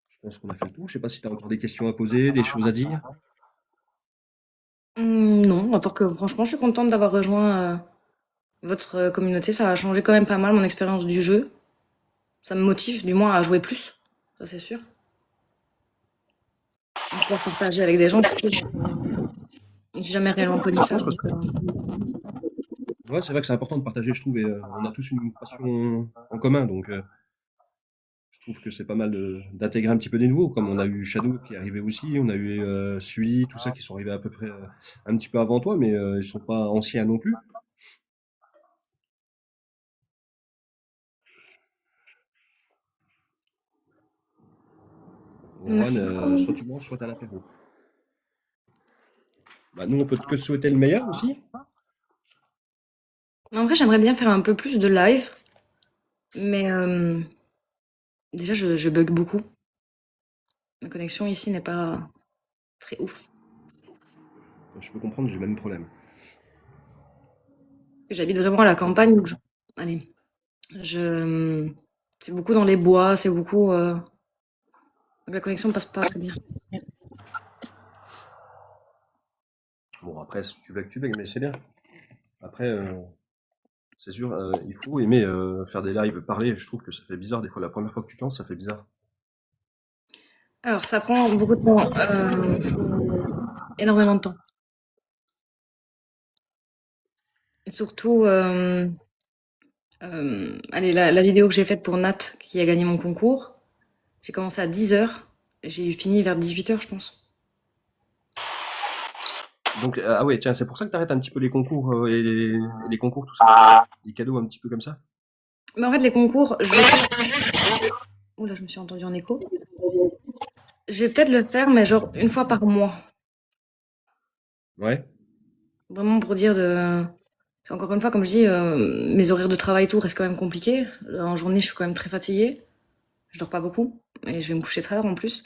Je pense qu'on a fait le tour. Je sais pas si tu as encore des questions à poser, des choses à dire. Non, à part que franchement, je suis contente d'avoir rejoint votre communauté. Ça a changé quand même pas mal mon expérience du jeu. Ça me motive, du moins, à jouer plus. Ça, c'est sûr. Et pouvoir partager avec des gens, c'est cool. J'ai jamais réellement connu Je ça. pense que Donc, ouais, c'est vrai que c'est important de partager, je trouve, et on a tous une passion en commun, donc je trouve que c'est pas mal d'intégrer un petit peu des nouveaux, comme on a eu Shadow qui est arrivé aussi, on a eu Sui, tout ça qui sont arrivés à peu près un petit peu avant toi, mais ils sont pas anciens non plus. Bon, Juan, merci beaucoup. soit tu manges, soit t'as l'apéro. Bah, nous, on peut que te souhaiter le meilleur aussi. En vrai, j'aimerais bien faire un peu plus de live, mais déjà, je bug beaucoup. Ma connexion ici n'est pas très ouf. Je peux comprendre, j'ai le même problème. J'habite vraiment à la campagne, donc allez, je... c'est beaucoup dans les bois, c'est beaucoup... donc la connexion passe pas très bien. Bon, après, si tu bugs, mais c'est bien. Après, c'est sûr, il faut aimer faire des lives, parler. Je trouve que ça fait bizarre des fois. La première fois que tu te lances, ça fait bizarre. Alors, ça prend beaucoup de temps, énormément de temps. Et surtout, allez, la vidéo que j'ai faite pour Nat, qui a gagné mon concours, j'ai commencé à 10h, j'ai fini vers 18h, je pense. Donc, ah ouais, tiens, c'est pour ça que tu arrêtes un petit peu les concours et les concours, tout ça. Les cadeaux un petit peu comme ça. Mais en fait, les concours, je vais... Oula, je me suis entendue en écho. Je vais peut-être le faire, mais genre une fois par mois. Ouais. Vraiment pour dire de. Encore une fois, comme je dis, mes horaires de travail et tout restent quand même compliqués. En journée, je suis quand même très fatiguée. Je dors pas beaucoup et je vais me coucher très tard en plus.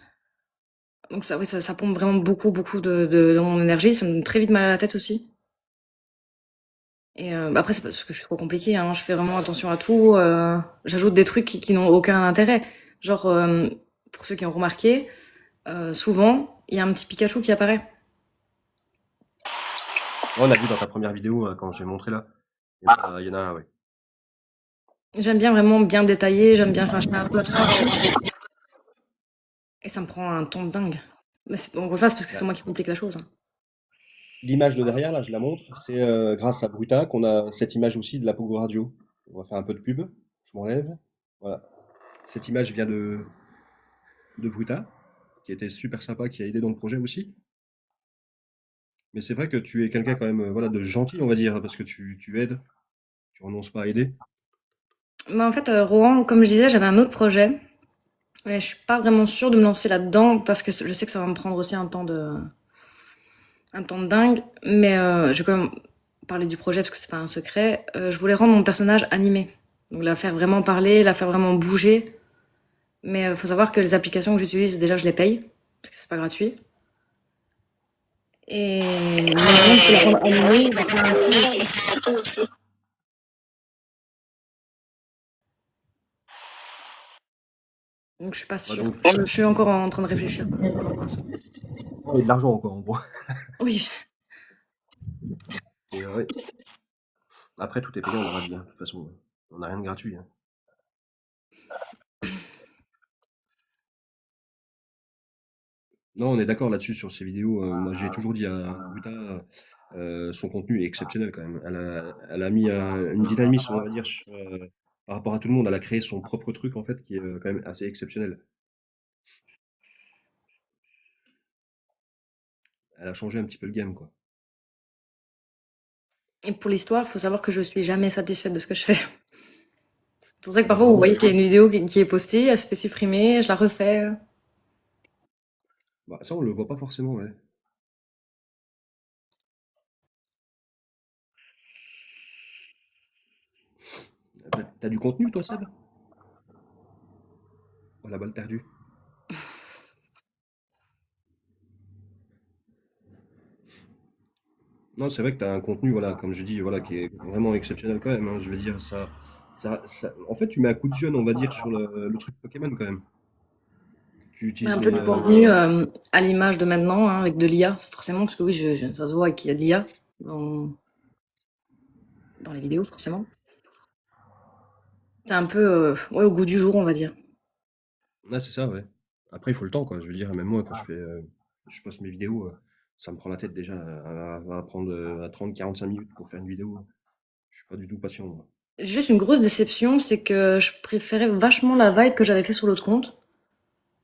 Donc ça, oui, ça pompe vraiment beaucoup, beaucoup de mon énergie. Ça me donne très vite mal à la tête aussi. Et bah après, c'est parce que je suis trop compliquée, hein. Je fais vraiment attention à tout. J'ajoute des trucs qui n'ont aucun intérêt. Genre, pour ceux qui ont remarqué, souvent, il y a un petit Pikachu qui apparaît. Ouais, on a vu dans ta première vidéo, quand j'ai montré là. Il y en a un, ouais. J'aime bien vraiment bien détailler, j'aime bien faire un peu abstrait. Et ça me prend un temps de dingue. Mais on refasse parce que c'est Ouais. moi qui complique la chose, hein. L'image de derrière, là, je la montre. C'est grâce à Bruta qu'on a cette image aussi de la Pogo Radio. On va faire un peu de pub. Je m'enlève. Voilà. Cette image vient de Bruta, qui était super sympa, qui a aidé dans le projet aussi. Mais c'est vrai que tu es quelqu'un quand même, voilà, de gentil, on va dire, parce que tu aides, tu renonces pas à aider. Mais en fait, Rohan, comme je disais, j'avais un autre projet. Ouais, je suis pas vraiment sûre de me lancer là-dedans parce que je sais que ça va me prendre aussi un temps de dingue. Mais je vais quand même parler du projet parce que c'est pas un secret. Je voulais rendre mon personnage animé. Donc la faire vraiment parler, la faire vraiment bouger. Mais faut savoir que les applications que j'utilise, déjà, je les paye parce que c'est pas gratuit. Et maintenant, pour la rendre animée, bah, c'est un coût aussi. Donc je suis pas Bah sûre. donc, Je suis encore en train de réfléchir. et de l'argent encore, en gros. Oui, Et ouais. Après, tout est payant dans la vie, hein, de toute façon. On n'a rien de gratuit, hein. Non, on est d'accord là-dessus sur ces vidéos. Moi, j'ai toujours dit à Bruta, son contenu est exceptionnel quand même. Elle a mis une dynamisme, on va dire, par rapport à tout le monde. Elle a créé son propre truc, en fait, qui est quand même assez exceptionnel. Elle a changé un petit peu le game, quoi. et pour l'histoire, faut savoir que je suis jamais satisfaite de ce que je fais. C'est pour ça que Bah, parfois, vous bravo. voyez qu'il y a une vidéo qui est postée, elle se fait supprimer, je la refais. Bah, ça, on le voit pas forcément, ouais. T'as du contenu, toi, Seb? Oh, la balle perdue. Non, c'est vrai que tu as un contenu, voilà, comme je dis, voilà, qui est vraiment exceptionnel quand même, hein. Je veux dire, en fait, tu mets un coup de jeune, on va dire, sur le truc Pokémon quand même. Tu utilises Un peu du contenu à l'image de maintenant, hein, avec de l'IA, forcément, parce que oui, ça se voit qu'il y a de l'IA dans les vidéos, forcément. C'est un peu ouais, au goût du jour, on va dire. Ah, c'est ça, ouais. Après, il faut le temps, quoi. Je veux dire, même moi, quand je poste mes vidéos, ça me prend la tête déjà à prendre à 30-45 minutes pour faire une vidéo. Je suis pas du tout patient, moi. Juste une grosse déception, c'est que je préférais vachement la vibe que j'avais fait sur l'autre compte.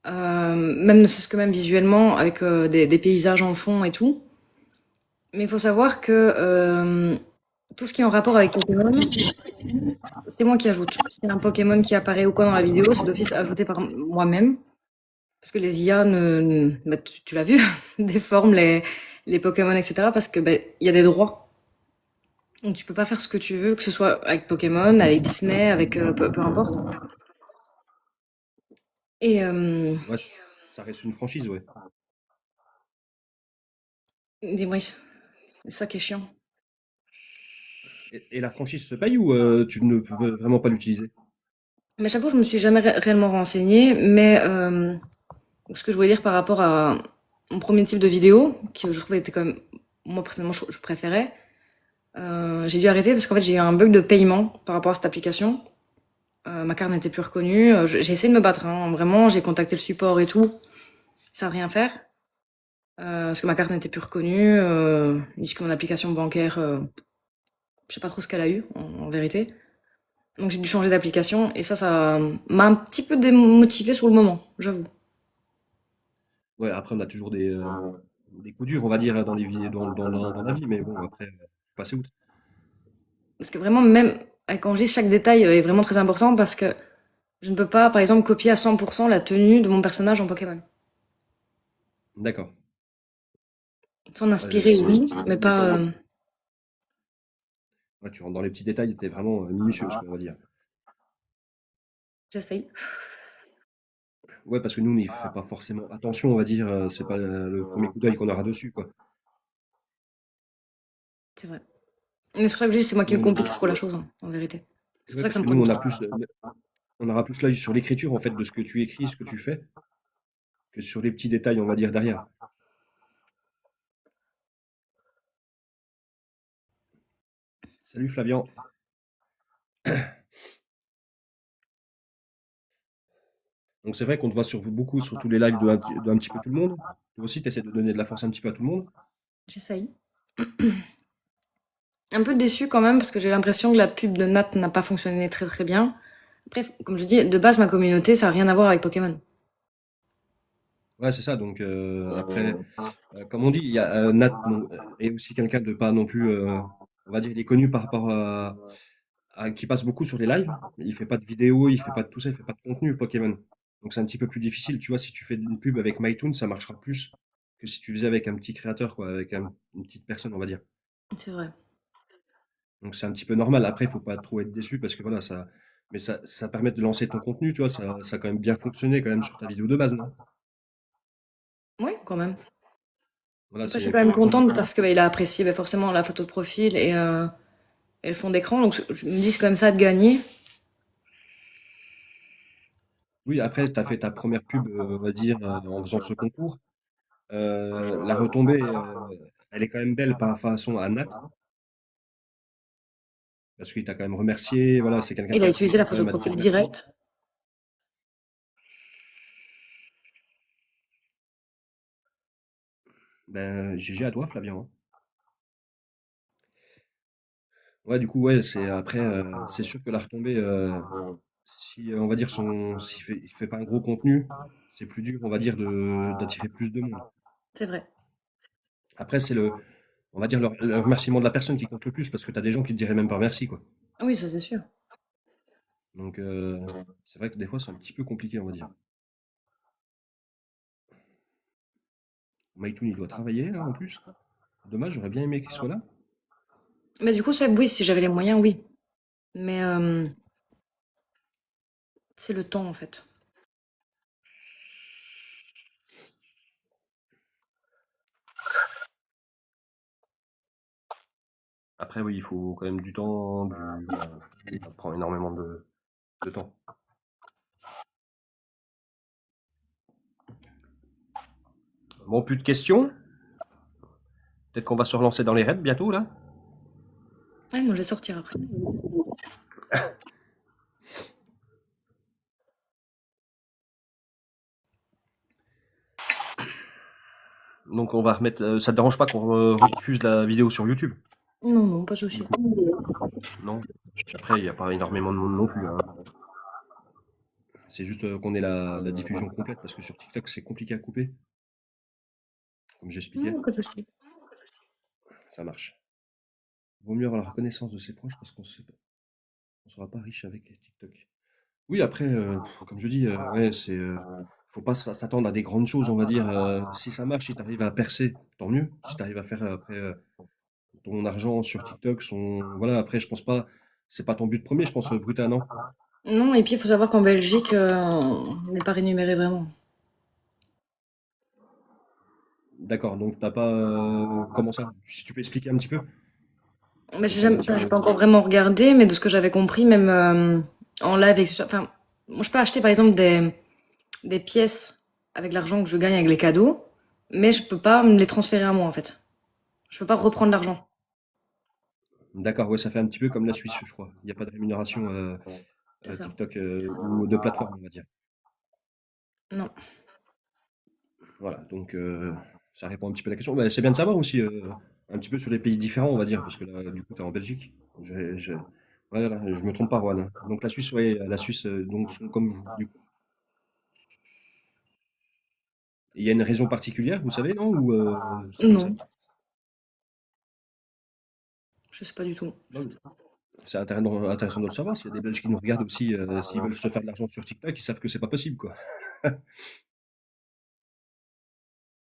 Même ne serait-ce que même visuellement, avec des paysages en fond et tout. Mais il faut savoir que tout ce qui est en rapport avec Pokémon, c'est moi qui ajoute. S'il y a un Pokémon qui apparaît ou quoi dans la vidéo, c'est d'office ajouté par moi-même. Parce que les IA, bah, tu l'as vu, déforment les Pokémon, etc. Parce que bah, il y a des droits. Donc tu peux pas faire ce que tu veux, que ce soit avec Pokémon, avec Disney, avec peu importe. Et Ouais, ça reste une franchise, ouais. dis-moi, c'est ça qui est chiant. Et la franchise se paye ou tu ne peux vraiment pas l'utiliser? Mais j'avoue, je me suis jamais réellement renseignée, mais ce que je voulais dire par rapport à mon premier type de vidéo, qui je trouvais était quand même, moi personnellement, je préférais, j'ai dû arrêter parce qu'en fait, j'ai eu un bug de paiement par rapport à cette application. Ma carte n'était plus reconnue. J'ai essayé de me battre, hein, vraiment, j'ai contacté le support et tout. Ça n'a rien faire. Parce que ma carte n'était plus reconnue. Ils disent que mon application bancaire, je sais pas trop ce qu'elle a eu, en vérité. Donc j'ai dû changer d'application et ça m'a un petit peu démotivée sur le moment, j'avoue. Ouais, après, on a toujours des coups durs, on va dire, dans les vies, dans la vie, mais bon, après, faut passer outre. Parce que vraiment, même quand je dis chaque détail est vraiment très important parce que je ne peux pas, par exemple, copier à 100% la tenue de mon personnage en Pokémon. D'accord. S'en Ouais, inspirer, c'est les oui, petits, mais pas. ouais, tu rentres dans les petits détails, t'es vraiment minutieuse, quoi, on va dire. J'essaye. Ouais, parce que nous, on n'y fait pas forcément attention, on va dire. C'est pas le premier coup d'œil qu'on aura dessus, quoi. C'est vrai. Mais c'est pour ça que je dis, c'est moi qui Nous, me on est complique plus. trop la chose, hein, en vérité. C'est pour Ouais, ça que parce ça me que prend nous, du temps. on aura plus l'œil sur l'écriture, en fait, de ce que tu écris, ce que tu fais, que sur les petits détails, on va dire, derrière. Salut Flavian. Donc c'est vrai qu'on te voit beaucoup sur tous les lives de un petit peu tout le monde. Toi aussi, tu essaies de donner de la force un petit peu à tout le monde. J'essaye. Un peu déçue quand même, parce que j'ai l'impression que la pub de Nat n'a pas fonctionné très très bien. Après, comme je dis, de base, ma communauté, ça n'a rien à voir avec Pokémon. Ouais, c'est ça. Donc après, comme on dit, il y a Nat est aussi quelqu'un de pas non plus, on va dire, il est connu par rapport qui passe beaucoup sur les lives. Mais il fait pas de vidéos, il fait pas de tout ça, il fait pas de contenu Pokémon. Donc c'est un petit peu plus difficile. Tu vois, si tu fais une pub avec MyToon, ça marchera plus que si tu faisais avec un petit créateur, quoi, avec une petite personne, on va dire. C'est vrai. Donc c'est un petit peu normal. Après, il faut pas trop être déçu parce que voilà, mais ça permet de lancer ton contenu, tu vois, ça a quand même bien fonctionné quand même sur ta vidéo de base, non? Oui, quand même. Voilà, Après, je suis c'est, quand même faut pas. contente parce que bah, il a apprécié bah, forcément la photo de profil et le fond d'écran. Donc, je me dis, c'est quand même ça de gagner. Oui, après, tu as fait ta première pub, on va dire, en faisant ce concours. La retombée, elle est quand même belle par façon à Nat, parce qu'il t'a quand même remercié. Voilà, c'est quelqu'un Il a qui utilisé tient la quand photo de même à te dire profil merci. direct. Ben, GG à toi, Flavien, hein. Ouais, du coup, ouais, c'est après, c'est sûr que la retombée, si on va dire s'il fait pas un gros contenu, c'est plus dur, on va dire, d'attirer plus de monde. C'est vrai. Après, on va dire, le remerciement de la personne qui compte le plus, parce que tu as des gens qui te diraient même pas merci, quoi. Oui, ça c'est sûr. Donc, c'est vrai que des fois, c'est un petit peu compliqué, on va dire. Maitoun, il doit travailler, là, en plus. Dommage, j'aurais bien aimé qu'il soit là. Mais du coup, Seb, oui, si j'avais les moyens, oui. Mais c'est le temps, en fait. Après, oui, il faut quand même du temps, voilà, ça prend énormément de temps. Bon, plus de questions. Peut-être qu'on va se relancer dans les raids bientôt, là. Ouais, moi, je vais sortir après. Donc, on va remettre. Ça te dérange pas qu'on rediffuse la vidéo sur YouTube, Non, non, pas de du souci. coup? Non? Après, il n'y a pas énormément de monde non plus, hein. C'est juste qu'on ait la diffusion complète, parce que sur TikTok, c'est compliqué à couper, comme j'expliquais. Non, pas de souci. Ça marche. Vaut mieux avoir la reconnaissance de ses proches, parce on sera pas riche avec TikTok. Oui, après, comme je dis, ouais, faut pas s'attendre à des grandes choses, on va dire. Si ça marche, si tu arrives à percer, tant mieux. Si tu arrives à faire après ton argent sur TikTok, voilà, après, je pense pas, c'est pas ton but premier, je pense, Bruta, non? Non, et puis il faut savoir qu'en Belgique, on n'est pas rémunéré vraiment. D'accord, donc t'as pas. Comment ça? Si tu peux expliquer un petit peu? Mais Comprendre un petit enfin, j'ai peu. pas encore vraiment regardé, mais de ce que j'avais compris, même en live, enfin, moi, je peux acheter par exemple des pièces avec l'argent que je gagne avec les cadeaux, mais je peux pas me les transférer à moi en fait. Je peux pas reprendre l'argent. D'accord, ouais, ça fait un petit peu comme la Suisse, je crois. Il n'y a pas de rémunération C'est ça. TikTok ou de plateforme, on va dire. Non. Voilà, donc ça répond un petit peu à la question. Bah, c'est bien de savoir aussi un petit peu sur les pays différents, on va dire, parce que là, du coup, tu es en Belgique. Voilà, je me trompe pas, Juan, hein. Donc la Suisse, ouais, la Suisse, donc sont comme vous, du coup. Il y a une raison particulière, vous savez, non? Ou c'est comme ça? Non, je sais pas du tout. Non, c'est intéressant de le savoir. S'il y a des Belges qui nous regardent aussi, s'ils veulent se faire de l'argent sur TikTok, ils savent que c'est pas possible, quoi.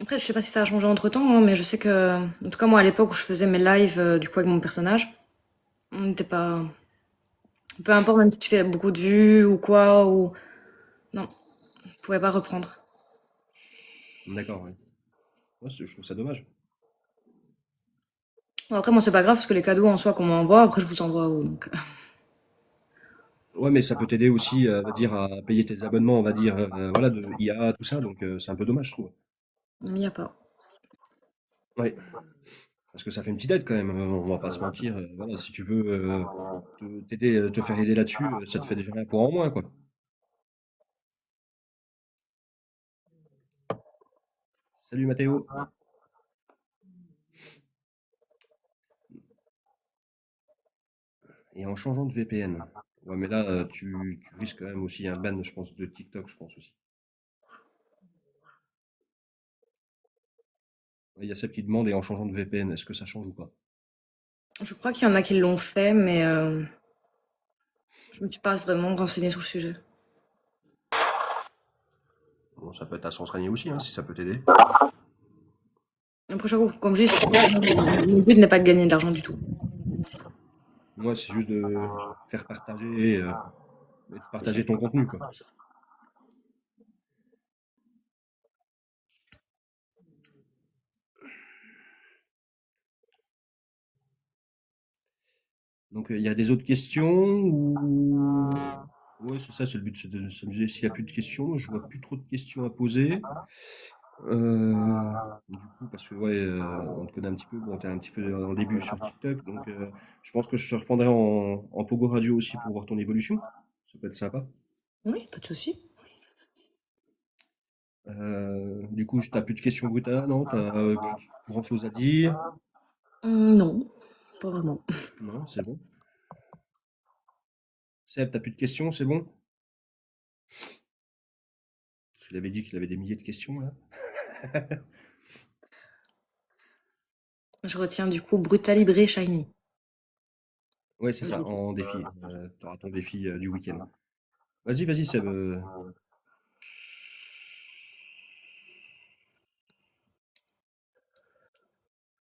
Après, je sais pas si ça a changé entre temps, hein, mais je sais que, en tout cas, moi, à l'époque où je faisais mes lives, du coup, avec mon personnage, on n'était pas. Peu importe, même si tu fais beaucoup de vues ou quoi, ou. Non, on pouvait pas reprendre. D'accord, ouais. Ouais, je trouve ça dommage. Bon, après, moi, c'est pas grave parce que les cadeaux en soi qu'on m'envoie, après, je vous envoie où. Donc, Ouais, mais ça peut t'aider aussi, on va dire, à payer tes abonnements, on va dire, voilà, de IA, tout ça, donc c'est un peu dommage, je trouve. il n'y a pas. Ouais, parce que ça fait une petite aide quand même, on va pas se mentir, voilà, si tu veux t'aider, te faire aider là-dessus, ça te fait déjà un point en moins, quoi. Salut Mathéo. Et en changeant de VPN. Ouais, mais là, tu risques quand même aussi un ban, je pense, de TikTok, je pense aussi. Ouais, il y a Seb qui demande, et en changeant de VPN, est-ce que ça change ou pas? Je crois qu'il y en a qui l'ont fait, mais je me suis pas vraiment renseignée sur le sujet. Bon, ça peut être à s'entraîner aussi, hein, si ça peut t'aider. Après, j'avoue, comme je dis, mon but n'est pas de gagner de l'argent du tout. Moi, c'est juste de faire partager, et de C'est ça. partager ton contenu, quoi. Donc, il y a des autres questions ou... Ouais, c'est ça, c'est le but, c'est de s'amuser. S'il n'y a plus de questions, je vois plus trop de questions à poser. Du coup, parce que ouais, on te connaît un petit peu, bon, t'es un petit peu en début sur TikTok, donc je pense que je te reprendrai en Pogo Radio aussi pour voir ton évolution. Ça peut être sympa. Oui, pas de souci. Du coup, t'as plus de questions brutales, non? T'as plus grand-chose à dire? Non, pas vraiment. Non, c'est bon. Seb, t'as plus de questions, c'est bon? Parce qu'il avait dit qu'il avait des milliers de questions, là. Je retiens du coup Brutalibré Shiny. Ouais, c'est ça, en défi. T'auras ton défi du week-end. Vas-y, vas-y, Seb.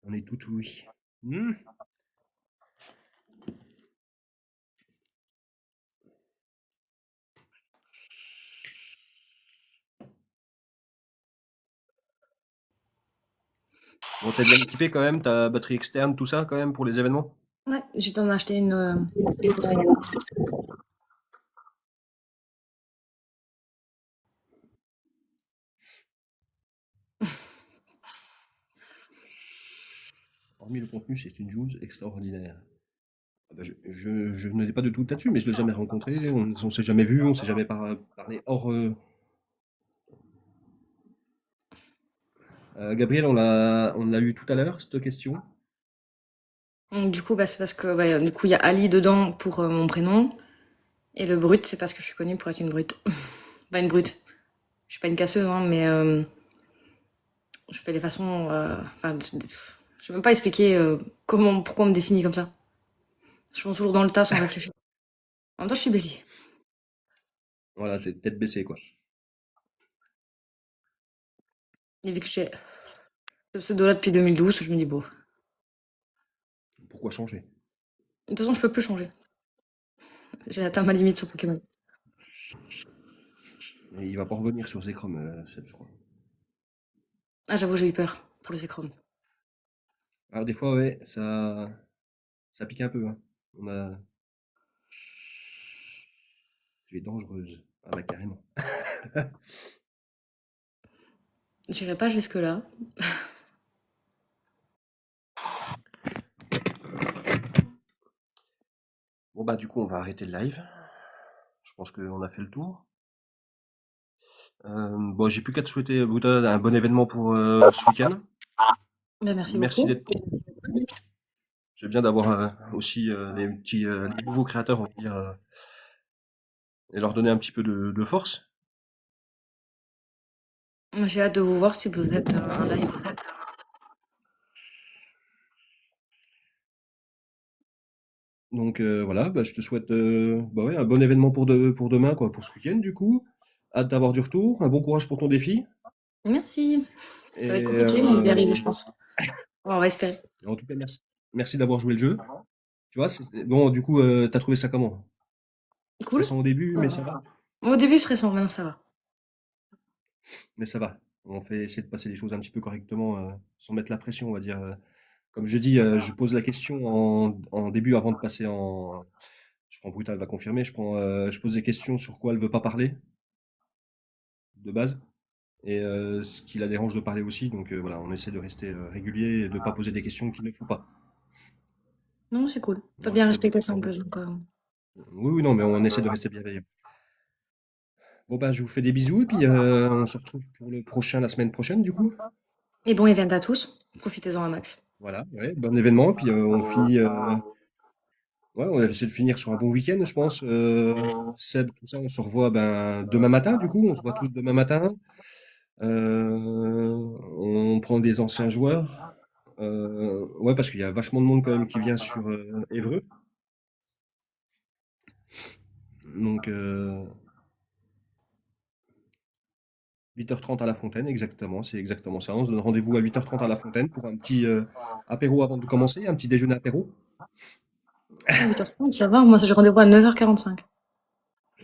On est tout oui. Hmm. Bon, t'es bien équipé quand même, ta batterie externe, tout ça quand même pour les événements? Ouais, j'ai t'en acheté une poterie. Hormis le contenu, c'est une joueuse extraordinaire. Ah bah, je n'ai pas de doute là-dessus, mais je l'ai jamais rencontré, on s'est jamais vu, on s'est jamais parlé hors. Gabriel, on l'a eu tout à l'heure, cette question. Donc, du coup, bah, c'est parce que bah, du coup, il y a Ali dedans pour mon prénom. Et le brut, c'est parce que je suis connue pour être une brute. Pas une brute. Je suis pas une casseuse, hein, mais je fais les façons. Enfin, je vais même pas expliquer pourquoi on me définit comme ça. Je fonce toujours dans le tas sans réfléchir. En même temps, je suis bélier. Voilà, t'es tête baissée, quoi. Et vu que j'ai ce pseudo-là depuis 2012, je me dis, bon. Pourquoi changer? De toute façon, je peux plus changer. J'ai atteint ma limite sur Pokémon. Et il va pas revenir sur Zekrom, Seb, je crois. Ah, j'avoue, j'ai eu peur pour le Zekrom. Alors des fois, ouais, ça pique un peu, hein. On a... Tu es dangereuse. Ah bah carrément. J'irai pas jusque-là. Bon bah du coup, on va arrêter le live. Je pense qu'on a fait le tour. Bon, j'ai plus qu'à te souhaiter, Bouddha, un bon événement pour ce week-end. Bah, merci Merci beaucoup. d'être. C'est bien d'avoir aussi les nouveaux créateurs, on va dire, et leur donner un petit peu de force. J'ai hâte de vous voir si vous êtes un live. Donc voilà, bah, je te souhaite bah ouais, un bon événement pour demain, quoi, pour ce week-end du coup. Hâte d'avoir du retour. Un bon courage pour ton défi. Merci. Ça va être Et compliqué, mais on va y arriver, je pense. Ouais, on va espérer. en tout cas, merci d'avoir joué le jeu. Tu vois, bon, du coup, t'as trouvé ça comment? Cool. Stressant au début, mais ça va. Au début, stressant, maintenant ça va. Mais ça va. On fait essayer de passer les choses un petit peu correctement, sans mettre la pression, on va dire. Comme je dis, je pose la question en début avant de passer en. Je prends Brutal, elle va confirmer. Je pose des questions sur quoi elle veut pas parler, de base. Et ce qui la dérange de parler aussi. Donc voilà, on essaie de rester régulier et de ne pas poser des questions qu'il ne faut pas. Non, c'est cool. T'as Bon, bien après, respecté ça en plus, donc. oui, oui, non, mais on essaie de rester bienveillant. Bon, ben, je vous fais des bisous et puis on se retrouve pour le prochain, la semaine prochaine, du coup. Et bon event à tous. Profitez-en un max. Voilà, ouais, bon événement. Puis on finit. Ouais, on va essayer de finir sur un bon week-end, je pense. Seb, tout ça, on se revoit ben, demain matin, du coup. On se voit tous demain matin. On prend des anciens joueurs. Ouais, parce qu'il y a vachement de monde quand même qui vient sur Évreux. Donc, 8h30 à La Fontaine, exactement. C'est exactement ça. On se donne rendez-vous à 8h30 à La Fontaine pour un petit apéro avant de commencer, un petit déjeuner apéro. 8h30, ça va. Moi, j'ai rendez-vous à 9h45.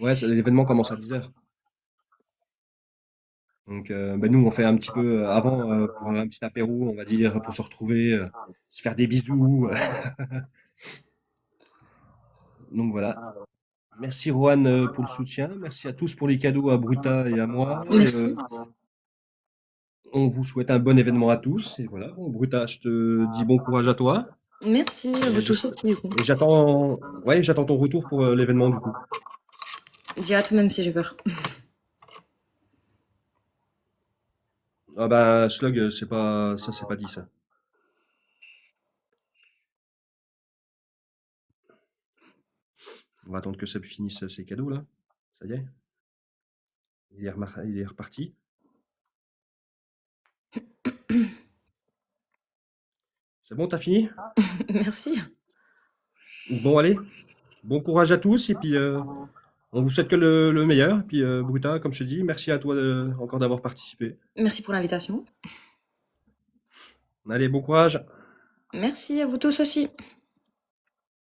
Ouais, l'événement commence à 10h. Donc, ben nous, on fait un petit peu avant pour un petit apéro, on va dire, pour se retrouver, se faire des bisous. Donc voilà. Merci Rohan pour le soutien. Merci à tous pour les cadeaux, à Bruta et à moi. Merci. On vous souhaite un bon événement à tous. Et voilà, bon, Bruta, je te dis bon courage à toi. Merci à vous Et je- tous aussi, du coup. et j'attends ton retour pour l'événement du coup. J'ai hâte, même si j'ai peur. Ah ben, Slug, c'est pas dit ça. On va attendre que Seb finisse ses cadeaux là. Ça y est. Il est reparti. C'est bon, t'as fini? Merci. Bon, allez. Bon courage à tous. Et puis, on vous souhaite que le meilleur. Et puis, Bruta, comme je te dis, merci à toi encore d'avoir participé. Merci pour l'invitation. Allez, bon courage. Merci à vous tous aussi.